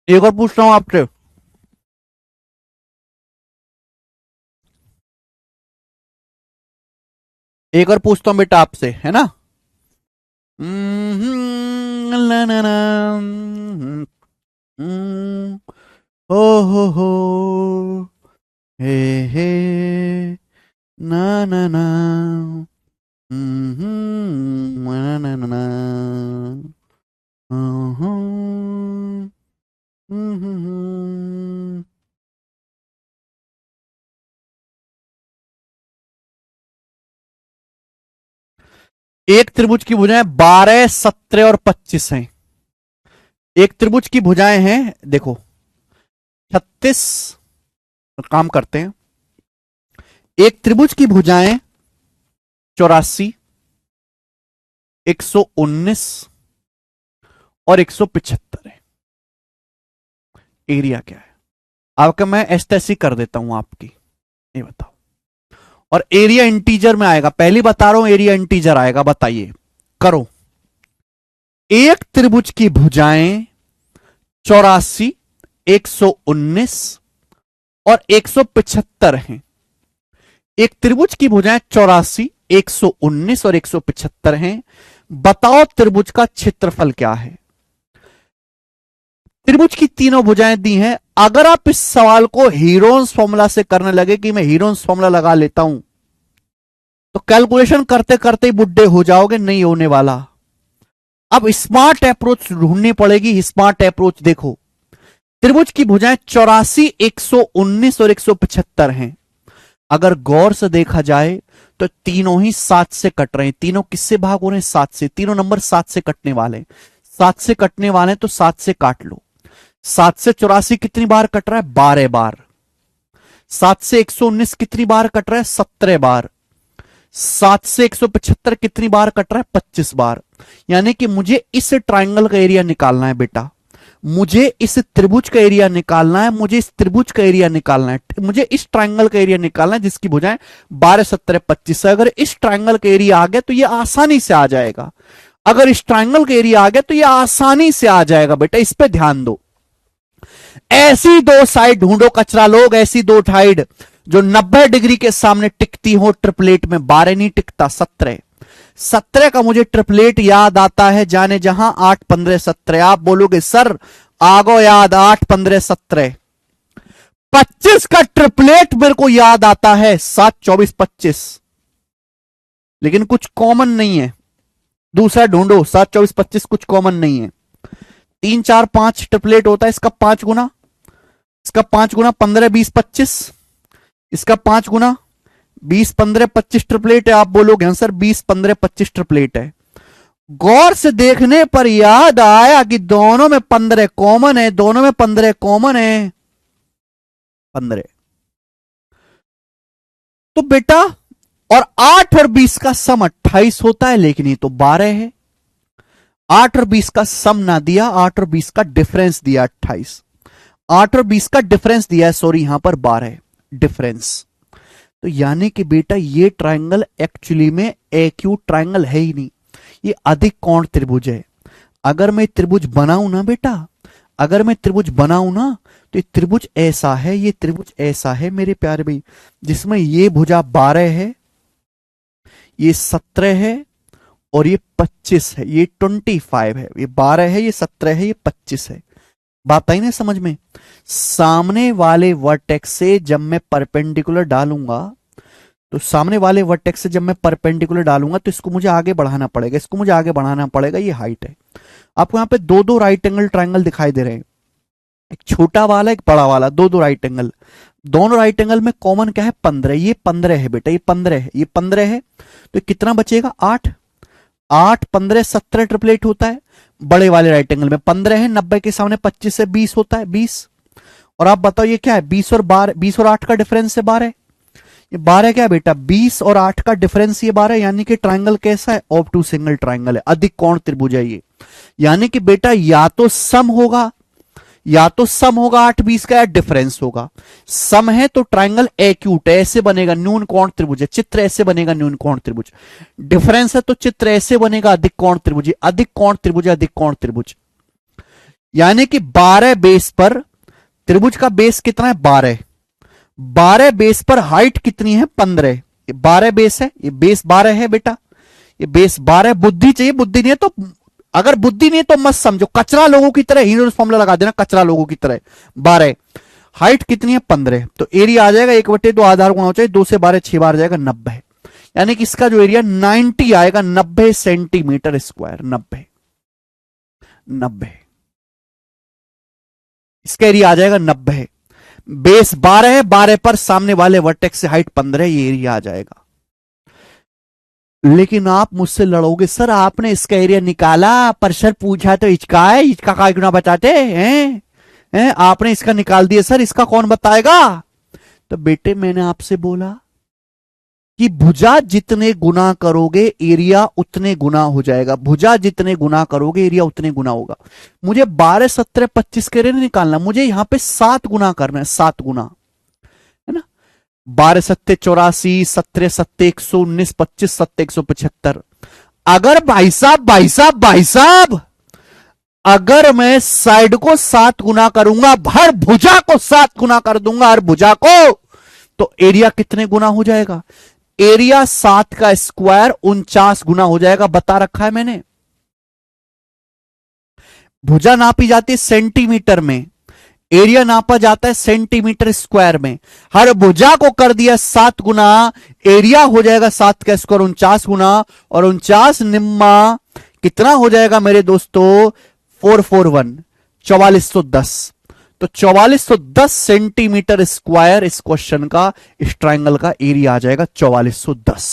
एक और पूछ रहा हूं आपसे। एक और पूछता हूं बेटा आपसे, है ना। ला ना ना, ओ हो, हे ना ना ना, ना ना ना ना, हम्म, हम्म। एक त्रिभुज की भुजाएं 12, 17 और 25 हैं। एक त्रिभुज की भुजाएं हैं देखो 36। काम करते हैं। एक त्रिभुज की भुजाएं 84, 119 और 175 है। एरिया क्या है आपका। मैं एस्टेसी कर देता हूं आपकी, ये बताओ। और एरिया इंटीजर में आएगा, पहली बता रहा हूं एरिया इंटीजर आएगा। बताइए, करो। एक त्रिभुज की भुजाएं 84, 119 और 175 हैं। एक त्रिभुज की भुजाएं 84, 119 और 175 हैं। बताओ त्रिभुज का क्षेत्रफल क्या है। त्रिभुज की तीनों भुजाएं दी हैं। अगर आप इस सवाल को हीरोन्स फॉर्मूला से करने लगे कि मैं हीरोन्स फॉर्मूला लगा लेता हूं, तो कैलकुलेशन करते करते ही बुढ़े हो जाओगे, नहीं होने वाला। अब स्मार्ट अप्रोच ढूंढनी पड़ेगी। स्मार्ट अप्रोच देखो, त्रिभुज की भुजाएं 84, 119 और 175 हैं। अगर गौर से देखा जाए तो तीनों ही 7 से कट रहे हैं। तीनों किससे भाग हो रहे हैं, 7 से। तीनों नंबर 7 से कटने वाले, 7 से कटने वाले, तो 7 से काट लो। 7 से 84 कितनी बार कट रहा है, 12 बार। 7 से 119 कितनी बार कट रहा है, 17 बार। 7 से 175 कितनी बार कट रहा है, 25 बार। यानी कि मुझे इस ट्राइंगल का एरिया निकालना है बेटा। मुझे इस त्रिभुज का एरिया निकालना है। मुझे इस त्रिभुज का एरिया निकालना है। मुझे इस ट्राइंगल का एरिया निकालना है जिसकी भुजाएं 12, 17, 25 है। अगर इस ट्राइंगल का एरिया आ गया तो ये आसानी से आ जाएगा। अगर इस ट्राइंगल का एरिया आ गया तो ये आसानी से आ जाएगा बेटा, इस पे ध्यान दो। ऐसी दो साइड ढूंढो कचरा लोग, ऐसी दो साइड जो 90 डिग्री के सामने टिकती हो ट्रिपलेट में। 12 नहीं टिकता, 17। 17 का मुझे ट्रिपलेट याद आता है, जाने जहां 8 15 17। आप बोलोगे सर आगो याद 8 15 17। 25 का ट्रिपलेट मेरे को याद आता है, 7 24 25। लेकिन कुछ कॉमन नहीं है, दूसरा ढूंढो। 7 24 25 कुछ कॉमन नहीं है। 3 4 5 ट्रिपलेट होता है, इसका 5 गुना, इसका 5 गुना 15 20 25, इसका 5 गुना 20 15 25 ट्रिपलेट है। आप बोलोगे हाँ सर 20 15 25 ट्रिपलेट है। गौर से देखने पर याद आया कि दोनों में 15 कॉमन है, दोनों में 15 कॉमन है, 15। तो बेटा और 8 और 20 का सम 28 होता है, लेकिन ये तो 12 है। 8 और 20 का सम ना दिया, 8 और 20 का डिफरेंस दिया 28। 8 और 20 का डिफरेंस दिया है, सॉरी यहां पर 12 डिफरेंस। तो यानी कि बेटा ये ट्राइंगल एक्चुअली में एक्यूट ट्राइंगल है ही नहीं, ये अधिक कोण त्रिभुज है। अगर मैं त्रिभुज बनाऊं ना बेटा, अगर मैं त्रिभुज बनाऊं ना, तो ये त्रिभुज ऐसा है, ये त्रिभुज ऐसा है मेरे प्यारे भाई, जिसमें ये भुजा 12 है, ये 17 है और ये 25 है, ये 25 है। ये 12 है, ये 17 है, ये 25 है। बात आई ना समझ में? सामने वाले वर्टेक्स से जब मैं परपेंडिकुलर डालूंगा, तो सामने वाले वर्टेक्स से जब मैं परपेंडिकुलर डालूंगा तो इसको मुझे आगे बढ़ाना पड़ेगा, इसको मुझे आगे बढ़ाना पड़ेगा। ये हाइट है। आपको यहां पे दो दो राइट एंगल ट्राइंगल दिखाई दे रहे हैं, एक छोटा वाला एक बड़ा वाला, दो दो राइट एंगल। दोनों राइट एंगल में कॉमन क्या है? 15। ये 15 है बेटा, ये 15 है, ये 15 है। तो कितना बचेगा? 8। 8 15 17 ट्रिपलेट होता है। बड़े वाले राइट एंगल में 15 है, 90 के सामने 25 से 20 होता है, 20। और आप बताओ ये क्या है? 20 और 12, 20 और 8 का डिफरेंस है 12। ये 12 क्या है बेटा? 20 और 8 का डिफरेंस ये 12। यानी कि ट्राइंगल कैसा है? ऑब्टू सिंगल ट्राइंगल है, अधिक कोण त्रिभुज है ये। यानी कि बेटा या तो सम होगा, या तो सम होगा 8 20 का, या डिफरेंस होगा। सम है तो ट्राइंगल एक्यूट है, ऐसे बनेगा, न्यून कोण त्रिभुज है, चित्र ऐसे बनेगा, न्यून कोण त्रिभुज। डिफरेंस है तो चित्र ऐसे बनेगा, अधिक कोण त्रिभुज। अधिक कोण त्रिभुज, अधिक कोण त्रिभुज। यानी कि 12 बेस पर त्रिभुज का बेस कितना है? 12। 12 बेस पर हाइट कितनी है? 15। ये 12 बेस है, ये बेस 12 है बेटा, ये बेस 12। बुद्धि चाहिए, बुद्धि नहीं है तो, अगर बुद्धि नहीं है तो मत समझो, कचरा लोगों की तरह हीरो फॉर्मूला लगा देना, कचरा लोगों की तरह। 12 हाइट कितनी है? 15। तो एरिया आ जाएगा 1/2 आधार गुणा हो चाहिए, 2 से 12 6 बार जाएगा 90। यानी कि इसका जो एरिया 90 आएगा, 90 सेंटीमीटर स्क्वायर। 90 90 इसका एरिया आ जाएगा 90। बेस 12 है, 12 पर सामने वाले वर्टेक्स से हाइट 15 है, ये एरिया आ जाएगा। लेकिन आप मुझसे लड़ोगे सर आपने इसका एरिया निकाला पर सर पूछा तो इसका है, इसका का गुना बताते हैं? आपने इसका निकाल दिया सर, इसका कौन बताएगा? तो बेटे मैंने आपसे बोला कि भुजा जितने गुना करोगे एरिया उतने गुना हो जाएगा। भुजा जितने गुना करोगे एरिया उतने गुना होगा। मुझे 12 17 25 के एरिया निकालना, मुझे यहां पे 7 गुना करना है, 7 गुना, है ना? 12 सत्ते 84, 17 सत्ते 119, 25 सत्ते 175। अगर भाई साहब भाई साहब भाई साहब अगर मैं साइड को 7 गुना करूंगा, हर भुजा को 7 गुना कर दूंगा, हर भुजा को, तो एरिया कितने गुना हो जाएगा? एरिया 7 का स्क्वायर 49 गुना हो जाएगा, बता रखा है मैंने। भुजा नापी जाती है सेंटीमीटर में, एरिया नापा जाता है सेंटीमीटर स्क्वायर में। हर भुजा को कर दिया 7 गुना, एरिया हो जाएगा 7 का स्क्वायर 49 गुना, और 49 निम्मा कितना हो जाएगा मेरे दोस्तों? 441 4410। तो 4410 सेंटीमीटर स्क्वायर इस क्वेश्चन का, इस ट्राइंगल का एरिया आ जाएगा 4410।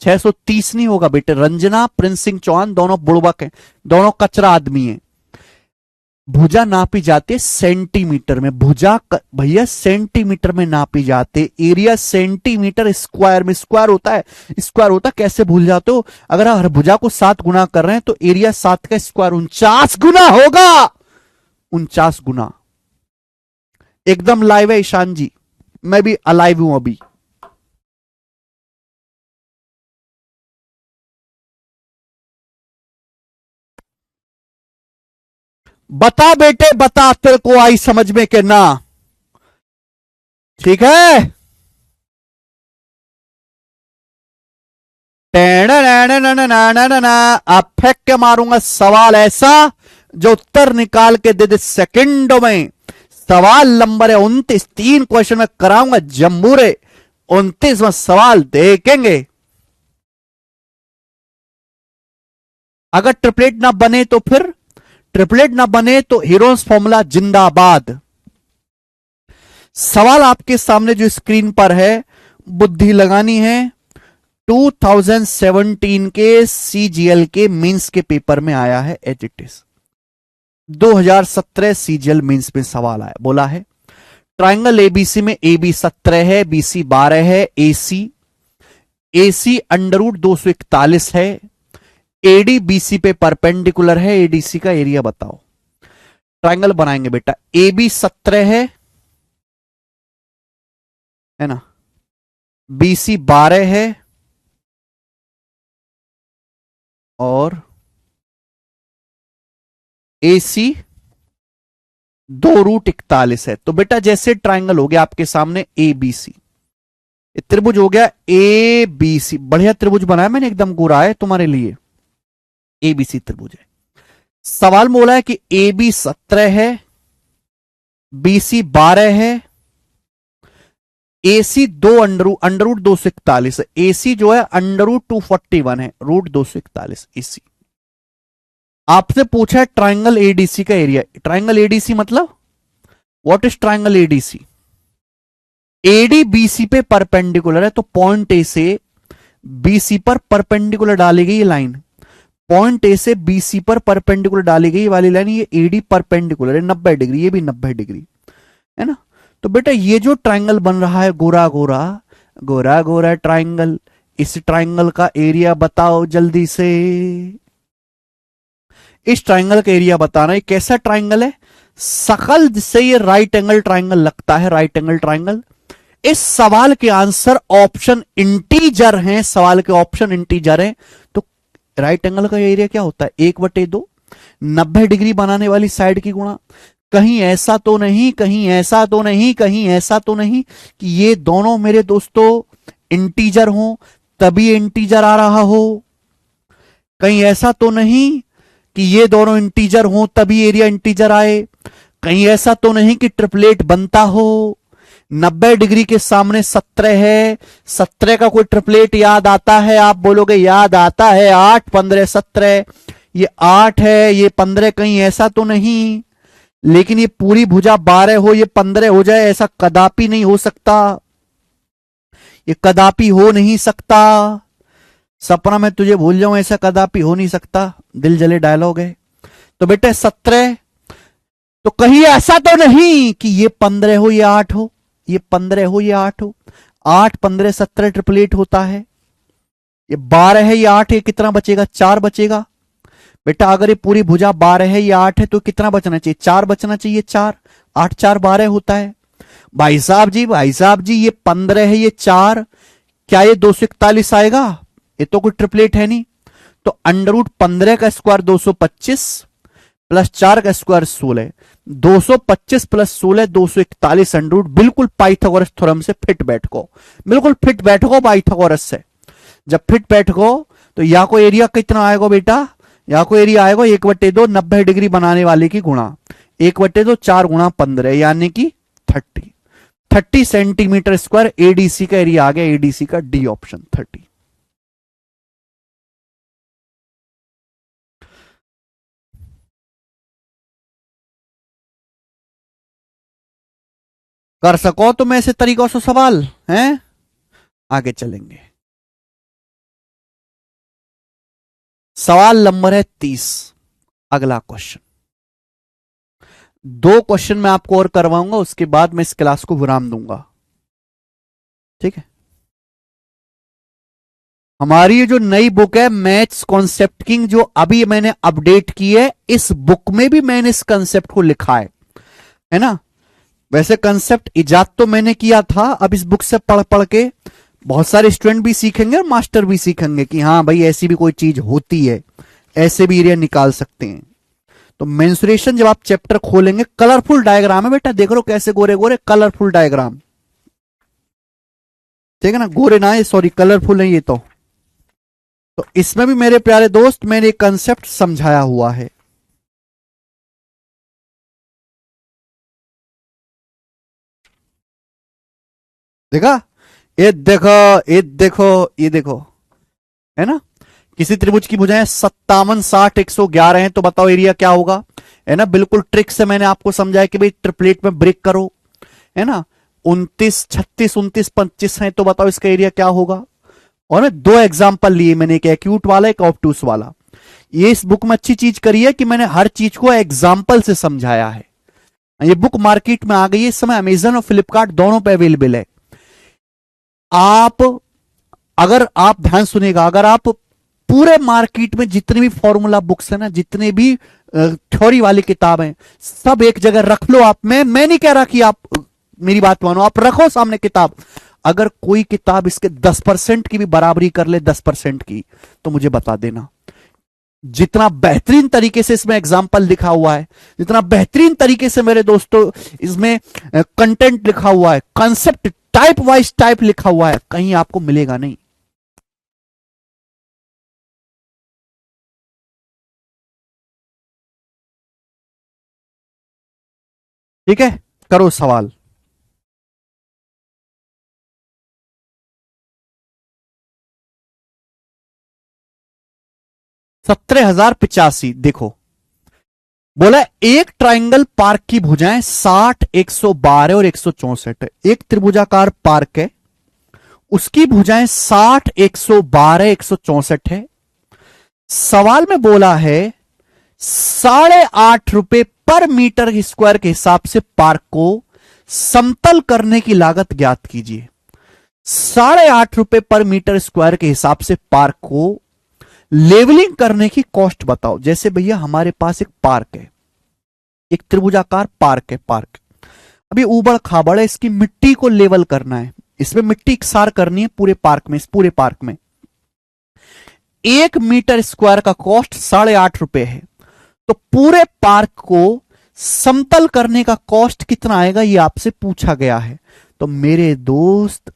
630 नहीं होगा बेटे। रंजना प्रिंस सिंह चौहान दोनों बुड़बक हैं, दोनों कचरा आदमी हैं। भुजा नापी जाती है सेंटीमीटर में, भुजा भैया सेंटीमीटर में नापी जाते, एरिया सेंटीमीटर स्क्वायर में। स्क्वायर होता है, स्क्वायर होता है, कैसे भूल जाते हो? अगर हर भुजा को 7 गुना कर रहे हैं तो एरिया 7 का स्क्वायर 49 गुना होगा। 49 गुना। एकदम लाइव है ईशान जी, मैं भी अलाइव हूं अभी। बता बेटे बता, तेरे को आई समझ में कि ना? ठीक है। अब फेंक के मारूंगा सवाल ऐसा जो उत्तर निकाल के दे दे सेकंडों में। सवाल नंबर है 29, 3 क्वेश्चन में कराऊंगा जम्बूरे। 29वां सवाल देखेंगे। अगर ट्रिपलेट ना बने तो फिर, ट्रिपलेट ना बने तो हीरोज फॉर्मूला जिंदाबाद। सवाल आपके सामने जो स्क्रीन पर है, बुद्धि लगानी है। 2017 के सीजीएल के मेंस के पेपर में आया है as it is. 2017 CGL mains में सवाल आया, बोला है ट्राइंगल एबीसी में AB 17 है, BC 12 है, AC अंडररूट 241 है, AD BC पे परपेंडिकुलर है, ADC का एरिया बताओ। ट्राइंगल बनाएंगे बेटा, AB 17 है ना, BC 12 है और AC 2√41 है। तो बेटा जैसे ट्राइंगल हो गया आपके सामने ABC, त्रिभुज हो गया ABC, बढ़िया त्रिभुज बनाया मैंने, एकदम गोरा है तुम्हारे लिए। ABC त्रिभुज है। सवाल बोला है कि AB 17 है, BC 12 है, AC 2 अंडररूट 241 है, AC जो है अंडररूट 241 है, रूट 241 AC। आपसे पूछा है ट्राइंगल ADC का एरिया। ट्राइंगल ADC मतलब what is triangle ADC? AD BC पे परपेंडिकुलर है, तो पॉइंट A से BC पर परपेंडिकुलर डाली गई ये लाइन, पॉइंट A से BC पर परपेंडिकुलर डाली गई वाली लाइन, ये AD परपेंडिकुलर है 90 डिग्री, ये भी 90 डिग्री है ना। तो बेटा ये जो ट्राइंगल बन रहा है गोरा गोरा गोरा गोरा ट्राइंगल, इस ट्राइंगल का एरिया बताओ जल्दी से। इस ट्राइंगल का एरिया बताना है। कैसा ट्राइंगल है? सकल जिससे ये राइट एंगल ट्राइंगल लगता है, राइट एंगल ट्राइंगल। इस सवाल के आंसर ऑप्शन इंटीजर हैं, सवाल के ऑप्शन इंटीजर हैं। तो राइट एंगल का एरिया क्या होता है? 1/2, 90 डिग्री बनाने वाली साइड की गुणा। कहीं ऐसा तो नहीं, कहीं ऐसा तो नहीं, कहीं ऐसा तो नहीं कि ये दोनों मेरे दोस्तों इंटीजर हो तभी इंटीजर आ रहा हो। कहीं ऐसा तो नहीं कि ये दोनों इंटीजर हो तभी एरिया इंटीजर आए। कहीं ऐसा तो नहीं कि ट्रिपलेट बनता हो। 90 डिग्री के सामने 17 है, 17 का कोई ट्रिपलेट याद आता है? आप बोलोगे याद आता है, 8 15 17, ये 8 है, ये 15, कहीं ऐसा तो नहीं। लेकिन ये पूरी भुजा 12 हो, ये 15 हो जाए, ऐसा कदापि नहीं हो सकता, ये कदापि हो नहीं सकता। सपना में तुझे भूल जाऊं, ऐसा कदापि हो नहीं सकता। दिल जले डायलॉग है। तो बेटे 17, तो कहीं ऐसा तो नहीं कि ये 15 हो, ये 8 हो, ये 15 हो, ये 8 हो। 8 15 17 ट्रिपलेट होता है। ये 12 है, ये 8 है, कितना बचेगा? 4 बचेगा। बेटा अगर ये पूरी भुजा 12 है, ये 8 है, तो कितना बचना चाहिए? 4 बचना चाहिए। 4 8 4 12 होता है। भाई साहब जी, भाई साहब जी, ये 15 है, ये 4, क्या ये 241 आएगा? ये तो कोई ट्रिपलेट है नहीं। तो अंडररूट 15 का स्क्वायर 225 प्लस 4 का स्क्वायर 16, 225 प्लस 16 241 अंडररूट। बिल्कुल पाइथागोरस थ्योरम से फिट बैठो, बिल्कुल फिट बैठो पाइथागोरस से। जब फिट बैठो तो यहां को एरिया कितना आएगा बेटा? यहां को एरिया आएगा 1/2, 90 डिग्री बनाने वाले की गुणा 1/2, 4 गुणा 15 यानी कि 30 सेंटीमीटर स्क्वायर एडीसी का एरिया आ गया। एडीसी का डी ऑप्शन 30। कर सको तुम ऐसे तरीकों से सवाल हैं? आगे चलेंगे। सवाल नंबर है 30, अगला क्वेश्चन। 2 क्वेश्चन मैं आपको और करवाऊंगा, उसके बाद मैं इस क्लास को विराम दूंगा। ठीक है। हमारी जो नई बुक है मैथ्स कॉन्सेप्ट किंग, जो अभी मैंने अपडेट की है, इस बुक में भी मैंने इस कंसेप्ट को लिखा है ना। वैसे कंसेप्ट इजाद तो मैंने किया था, अब इस बुक से पढ़ पढ़ के बहुत सारे स्टूडेंट भी सीखेंगे और मास्टर भी सीखेंगे कि हाँ भाई ऐसी भी कोई चीज होती है, ऐसे भी एरिया निकाल सकते हैं। तो मेंसुरेशन जब आप चैप्टर खोलेंगे, कलरफुल डायग्राम है बेटा, देख लो कैसे गोरे गोरे, कलरफुल डायग्राम, ठीक है ना, गोरे ना है, सॉरी कलरफुल है ये तो इसमें भी मेरे प्यारे दोस्त मैंने एक कंसेप्ट समझाया हुआ है। देखा, ये देखो, ये देखो, ये देखो, है ना, किसी त्रिभुज की भुजाएं 57, 60, 111 है, तो बताओ एरिया क्या होगा, है ना, बिल्कुल ट्रिक से मैंने आपको समझाया कि भाई ट्रिपलेट में ब्रेक करो, है ना, 29, 36, 29, 25 है, तो बताओ इसका एरिया क्या होगा। और मैं दो एग्जाम्पल लिए मैंने, एक एक्यूट वाला, एक ऑब्टूस वाला। ये इस बुक में अच्छी चीज करी है कि मैंने हर चीज को एग्जाम्पल से समझाया है। ये बुक मार्केट में आ गई है इस समय, अमेजन और फ्लिपकार्ट दोनों पे अवेलेबल है। आप, अगर आप ध्यान सुनेगा, अगर आप पूरे मार्केट में जितने भी फॉर्मूला बुक्स है ना, जितने भी थ्योरी वाली किताब हैं, सब एक जगह रख लो आप। मैं नहीं कह रहा कि आप मेरी बात मानो, आप रखो सामने किताब। अगर कोई किताब इसके 10% की भी बराबरी कर ले, 10% की, तो मुझे बता देना। जितना बेहतरीन तरीके से इसमें एग्जाम्पल लिखा हुआ है, जितना बेहतरीन तरीके से मेरे दोस्तों इसमें कंटेंट लिखा हुआ है, कॉन्सेप्ट टाइप वाइज टाइप लिखा हुआ है, कहीं आपको मिलेगा नहीं। ठीक है, करो सवाल। 17,085, देखो बोला एक ट्राइंगल पार्क की भुजाएं 60, 112 और 164 है। एक त्रिभुजाकार पार्क है, उसकी भुजाएं 60, 112, 164 है। सवाल में बोला है ₹8.5 पर मीटर स्क्वायर के हिसाब से पार्क को समतल करने की लागत ज्ञात कीजिए। ₹8.5 पर मीटर स्क्वायर के हिसाब से पार्क को लेवलिंग करने की कॉस्ट बताओ। जैसे भैया हमारे पास एक पार्क है, एक त्रिभुजाकार पार्क है, पार्क अभी ऊबड़ खाबड़ है, इसकी मिट्टी को लेवल करना है, इसमें मिट्टी इकसार करनी है पूरे पार्क में, इस पूरे पार्क में 1 मीटर स्क्वायर का कॉस्ट ₹8.5 है। तो पूरे पार्क को समतल करने का कॉस्ट कितना आएगा, ये आपसे पूछा गया है। तो मेरे दोस्त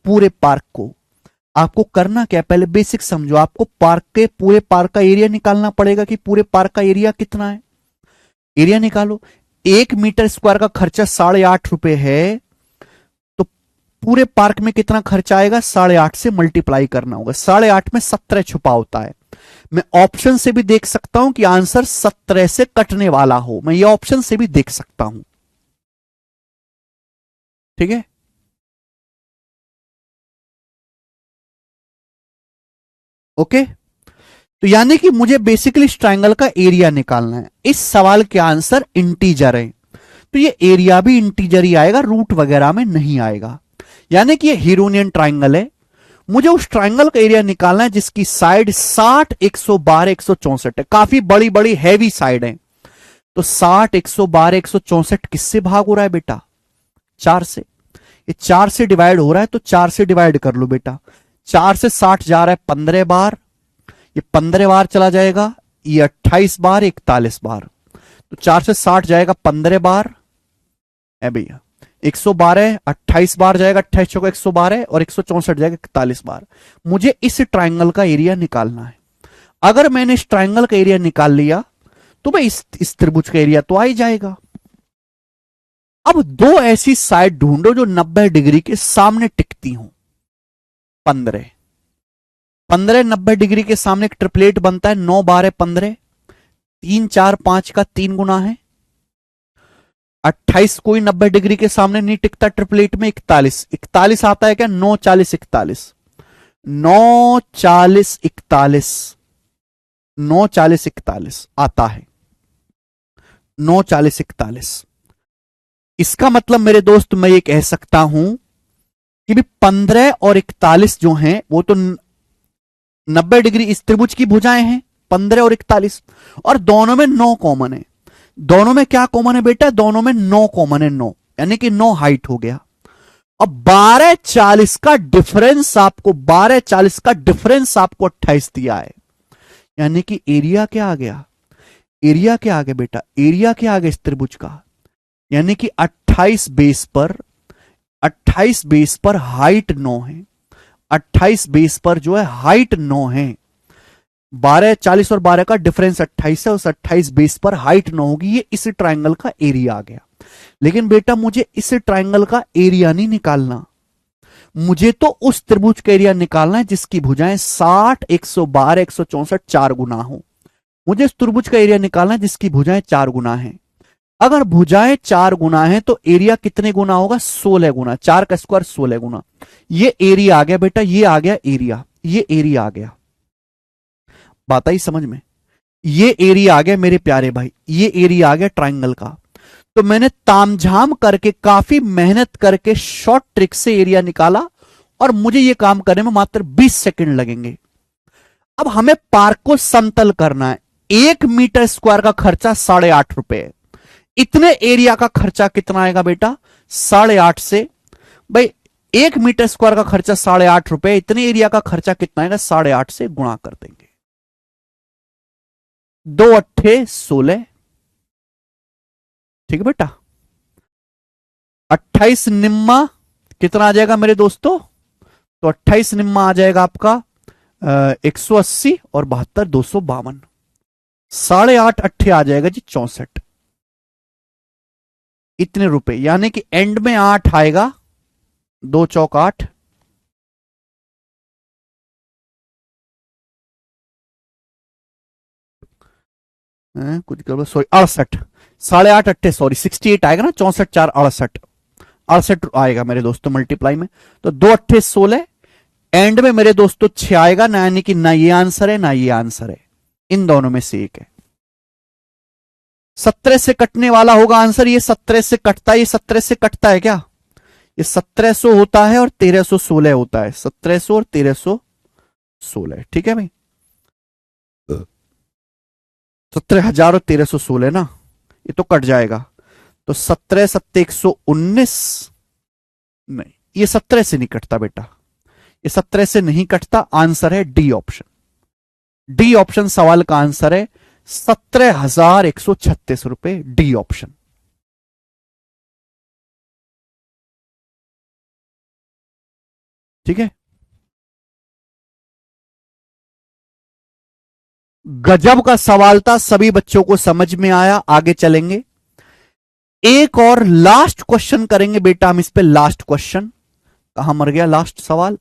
पूरे पार्क को आपको करना क्या है, पहले बेसिक समझो। आपको पार्क के पूरे पार्क का एरिया निकालना पड़ेगा कि पूरे पार्क का एरिया कितना है, एरिया निकालो। 1 मीटर स्क्वायर का खर्चा ₹8.5 है, तो पूरे पार्क में कितना खर्चा आएगा, 8.5 से मल्टीप्लाई करना होगा। 8.5 में 17 छुपा होता है। मैं ऑप्शन से भी देख सकता हूं कि आंसर 17 से कटने वाला हो, मैं ये ऑप्शन से भी देख सकता हूं, ठीक है। ओके, तो यानी कि मुझे बेसिकली इस ट्रायंगल का एरिया निकालना है। इस सवाल के आंसर इंटीजर है, तो ये एरिया भी इंटीजर ही आएगा, रूट वगैरह में नहीं आएगा। यानी कि ये हीरोनियन ट्रायंगल है, मुझे उस ट्रायंगल का एरिया निकालना है जिसकी साइड 60, 112, 164 है। काफी बड़ी बड़ी हैवी साइड है। तो 60, 112, 164 किससे भाग हो रहा है बेटा, 4 से। ये 4 से डिवाइड हो रहा है, तो 4 से डिवाइड कर लो बेटा। 4 से 60 जा रहा है 15 बार, ये 15 बार चला जाएगा, ये 28 बार, 41 बार। तो 4 से 60 जाएगा 15 बार, है भैया 112, 28 बार जाएगा, 28 चौका 112 और 164 जाएगा 41 बार। मुझे इस ट्राइंगल का एरिया निकालना है। अगर मैंने इस ट्राइंगल का एरिया निकाल लिया तो भाई इस त्रिभुज का एरिया तो आ ही जाएगा। अब दो ऐसी साइड ढूंढो जो 90 डिग्री के सामने टिकती हूं। 15, 15 90 डिग्री के सामने एक ट्रिपलेट बनता है, 9 12 15, 3 4 5 का 3 गुना है। 28 कोई 90 डिग्री के सामने नहीं टिकता ट्रिपलेट में। 41, 41 आता है क्या, 9 40 41, 9 40 41, 9 40 41 आता है, 9 40 41। इसका मतलब मेरे दोस्त मैं ये कह सकता हूं कि भी 15 और 41 जो हैं वो तो 90 डिग्री इस त्रिभुज की भुजाएं हैं, 15 और 41, और दोनों में 9 कॉमन है। दोनों में क्या कॉमन है बेटा, दोनों में 9 कॉमन है, 9 यानी कि 9 हाइट हो गया। अब 12 40 का डिफरेंस आपको, 12 40 का डिफरेंस आपको 28 दिया है, यानी कि एरिया क्या आ गया, एरिया के आगे बेटा, एरिया के आगे इस त्रिभुज का, यानी कि 28 बेस पर, 28 बेस पर हाइट 9 है, 28 बेस पर जो है हाइट 9 है। 12 40 और 12 का डिफरेंस 28 है, उस 28 बेस पर हाइट 9 होगी। ये इस ट्राइंगल का एरिया आ गया। लेकिन बेटा मुझे इस ट्राइंगल का एरिया नहीं निकालना, मुझे तो उस त्रिभुज का एरिया निकालना है जिसकी भुजाएं 60, 112, 164 4 गुना हो। मुझे इस त्रिभुज का एरिया निकालना है जिसकी भुजाएं 4 गुना है। अगर भुजाएं 4 गुना है तो एरिया कितने गुना होगा? 16 गुना। 4 का स्क्वायर 16 गुना। ये एरिया आ गया बेटा, ये आ गया एरिया, ये एरिया आ गया। बात आई समझ में? ये एरिया आ गया मेरे प्यारे भाई, ये एरिया आ गया ट्राइंगल का। तो मैंने तामझाम करके, काफी मेहनत करके शॉर्ट ट्रिक से एरिया निकाला और मुझे ये काम करने में मात्र 20 सेकंड लगेंगे। अब हमें पार्क को समतल करना है। 1 मीटर स्क्वायर का खर्चा 8.5 रुपए। इतने एरिया का खर्चा कितना आएगा बेटा? 8.5 से भाई 1 मीटर स्क्वायर का खर्चा 8.5 रुपए, इतने एरिया का खर्चा कितना आएगा? 8.5 से गुणा कर देंगे। 2 अट्ठे 16, ठीक है बेटा। 28 निम्मा कितना आ जाएगा मेरे दोस्तों? तो 28 निम्मा आ जाएगा आपका 180 और 72 252। 8.5 अट्ठे आ जाएगा जी 64। इतने रुपए, यानी कि एंड में 8 आएगा, 2 चौक 8, कुछ गड़बड़, सॉरी 68, 8.5 अट्ठे सॉरी 68 आएगा ना, 64 4 68, 68 आएगा मेरे दोस्तों मल्टीप्लाई में। तो 2 अट्ठे 16, एंड में मेरे दोस्तों 6 आएगा ना, यानी कि ना ये आंसर है ना ये आंसर है, इन दोनों में से एक है। 17 से कटने वाला होगा आंसर। ये 17 से कटता है, ये 17 से कटता है क्या? ये 1700 होता है और 1316 होता है, 1700 और 1316, ठीक है भाई। 17,000 और 1316 ना, ये तो कट जाएगा। तो 17 7 119, नहीं ये 17 से नहीं कटता बेटा, ये 17 से नहीं कटता। आंसर है डी ऑप्शन। डी ऑप्शन सवाल का आंसर है 17,136 रुपए, डी ऑप्शन। ठीक है, गजब का सवाल था, सभी बच्चों को समझ में आया। आगे चलेंगे, एक और लास्ट क्वेश्चन करेंगे बेटा हम इस पे। लास्ट क्वेश्चन कहां मर गया? लास्ट सवाल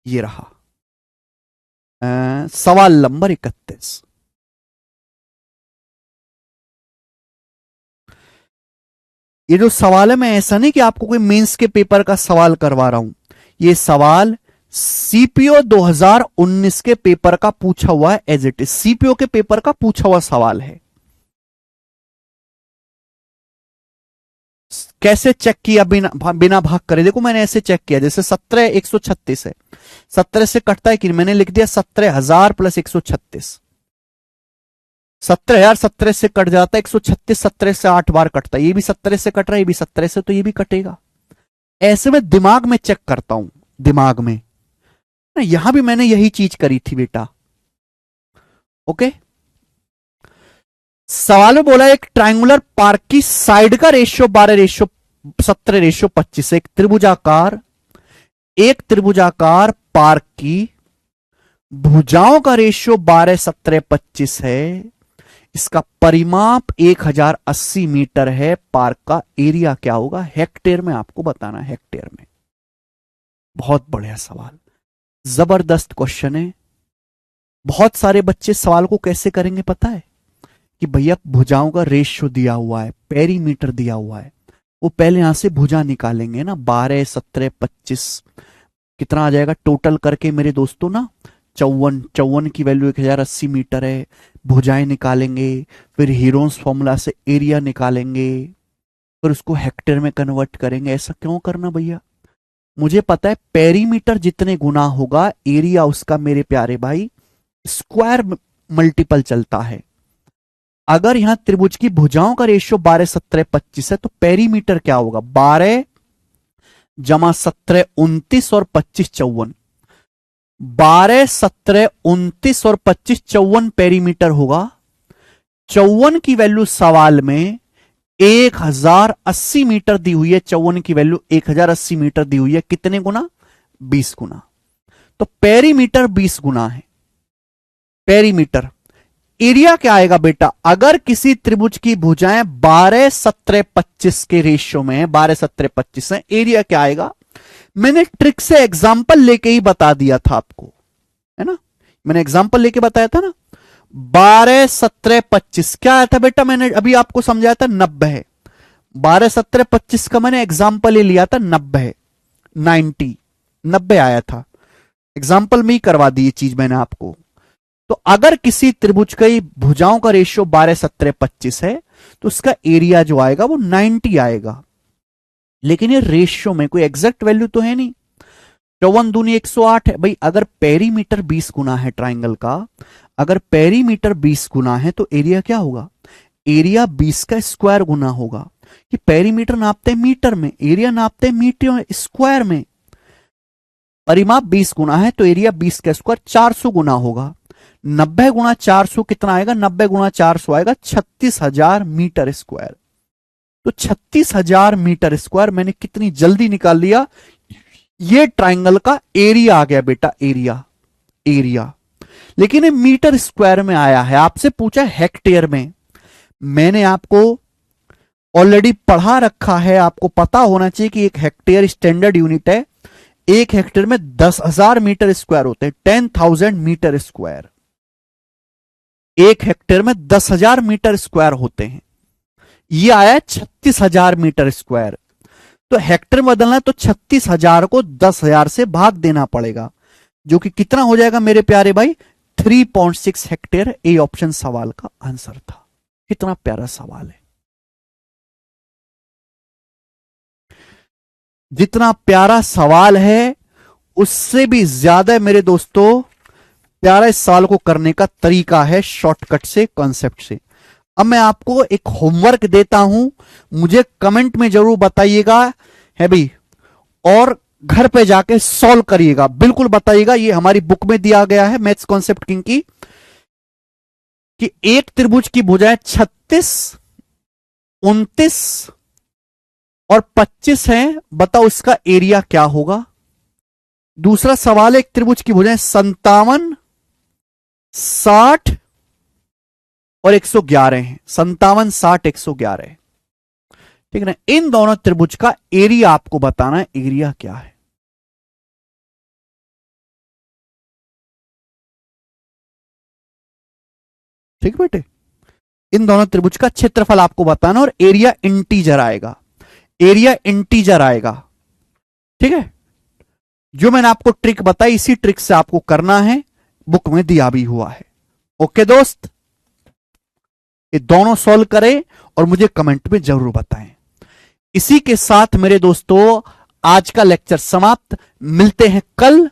ये रहा, सवाल नंबर 31। ये जो सवाल है, मैं ऐसा नहीं कि आपको कोई मेंस के पेपर का सवाल करवा रहा हूं, ये सवाल सीपीओ 2019 के पेपर का पूछा हुआ है, एज इट इज सीपीओ के पेपर का पूछा हुआ सवाल है। कैसे चेक किया बिना भाग करे? देखो मैंने ऐसे चेक किया, जैसे 17,136 है, 17 से कटता है कि मैंने लिख दिया 17,000 प्लस 136। 17,000 17 से कट जाता है, 136 17 से 8 बार कटता है, ये भी 17 से कट रहा है, ये भी 17 से, तो ये भी कटेगा। ऐसे में दिमाग में चेक करता हूं, दिमाग में। यहां भी मैंने यही चीज करी थी बेटा। ओके, सवाल में बोला एक ट्रायंगुलर पार्क की साइड का रेशियो 12:17:25। एक त्रिभुजाकार पार्क की भुजाओं का रेशियो 12:17:25 है। इसका परिमाप 1080 मीटर है। पार्क का एरिया क्या होगा? हेक्टेयर में आपको बताना, हेक्टेयर में। बहुत बढ़िया सवाल, जबरदस्त क्वेश्चन है। बहुत सारे बच्चे सवाल को कैसे करेंगे पता है? कि भैया भुजाओं का रेशियो दिया हुआ है, पेरीमीटर दिया हुआ है, वो पहले यहां से भुजा निकालेंगे ना। 12 17 25 कितना आ जाएगा टोटल करके मेरे दोस्तों ना? 54 की वैल्यू 1080 मीटर है। भुजाएं निकालेंगे, फिर हीरोन्स फॉर्मूला से एरिया निकालेंगे, फिर उसको हेक्टेयर में कन्वर्ट करेंगे। ऐसा क्यों करना भैया? मुझे पता है पेरीमीटर जितने गुना होगा एरिया उसका मेरे प्यारे भाई स्क्वायर मल्टीपल चलता है। अगर यहां त्रिभुज की भुजाओं का रेशियो 12 17 25 है तो पेरीमीटर क्या होगा? 12 जमा 17 29 और 25 54। 12 17 29 और 25 54 पेरीमीटर होगा। 54 की वैल्यू सवाल में 1080 मीटर दी हुई है। 54 की वैल्यू 1080 मीटर दी हुई है। कितने गुना? 20 गुना। तो पेरीमीटर 20 गुना है। पेरीमीटर एरिया क्या आएगा बेटा? अगर किसी त्रिभुज की भुजाएं 12 17 25 के रेशियो में है, 12 17 25 है, एरिया क्या आएगा? मैंने ट्रिक से एग्जांपल लेके ही बता दिया था आपको, है ना? मैंने एग्जांपल लेके बताया था ना। 12 17 25 क्या आया था बेटा? मैंने अभी आपको समझाया था 90 है। 12 17 25 का मैंने एग्जांपल ही लिया था 90 है। 90 आया था। एग्जांपल में ही करवा दी ये चीज मैंने आपको। तो अगर किसी त्रिभुज की भुजाओं का रेशियो 12 17 25 है तो उसका एरिया जो आएगा वो 90 आएगा। लेकिन ये रेशियो में कोई एग्जैक्ट वैल्यू तो है नहीं। 54 दूनी 108 है भाई। अगर पेरीमीटर 20 गुना है ट्राइंगल का, अगर पेरीमीटर 20 गुना है तो एरिया क्या होगा? एरिया 20 का स्क्वायर गुना होगा। कि पेरीमीटर नापते हैं मीटर में, एरिया नापते हैं मीटर स्क्वायर में। परिमाप 20 गुना है तो एरिया 20 का स्क्वायर 400 गुना होगा। 90 गुना 400 कितना आएगा? 90 गुना 400 आएगा 36,000 मीटर स्क्वायर। तो 36,000 मीटर स्क्वायर मैंने कितनी जल्दी निकाल लिया। ये ट्राइंगल का एरिया आ गया बेटा, एरिया। लेकिन ये मीटर स्क्वायर में आया है। आपसे पूछा हेक्टेयर में। मैंने आपको ऑलरेडी पढ़ा रखा है, आपको पता होना चाहिए कि एक हेक्टेयर स्टैंडर्ड यूनिट है। एक हेक्टेयर में 10,000 मीटर स्क्वायर होते हैं, 10,000 मीटर स्क्वायर। एक हेक्टेयर में 10,000 मीटर स्क्वायर होते हैं। ये आया 36,000 मीटर स्क्वायर। तो हेक्टेयर में बदलना है तो 36,000 को 10,000 से भाग देना पड़ेगा, जो कि कितना हो जाएगा मेरे प्यारे भाई? 3.6 हेक्टेयर। ए ऑप्शन सवाल का आंसर था। कितना प्यारा सवाल है। जितना प्यारा सवाल है उससे भी ज्यादा मेरे दोस्तों प्यारा इस सवाल को करने का तरीका है, शॉर्टकट से, कॉन्सेप्ट से। अब मैं आपको एक होमवर्क देता हूं, मुझे कमेंट में जरूर बताइएगा है भाई, और घर पे जाके सॉल्व करिएगा। बिल्कुल बताइएगा। ये हमारी बुक में दिया गया है मैथ्स कॉन्सेप्ट किंग की, कि एक त्रिभुज की भुजाएं 36 29 और 25 हैं। बताओ इसका एरिया क्या होगा? दूसरा सवाल है, एक त्रिभुज की भुजाएं 57 60 और 111 है। 57 60 111 है, ठीक है ना? इन दोनों त्रिभुज का एरिया आपको बताना है। एरिया क्या है? ठीक बेटे, इन दोनों त्रिभुज का क्षेत्रफल आपको बताना और एरिया इंटीजर आएगा। एरिया इंटीजर आएगा, ठीक है? जो मैंने आपको ट्रिक बताई इसी ट्रिक से आपको करना है, बुक में दिया भी हुआ है। ओके दोस्त, ये दोनों सॉल्व करें और मुझे कमेंट में जरूर बताएं। इसी के साथ मेरे दोस्तों आज का लेक्चर समाप्त। मिलते हैं कल।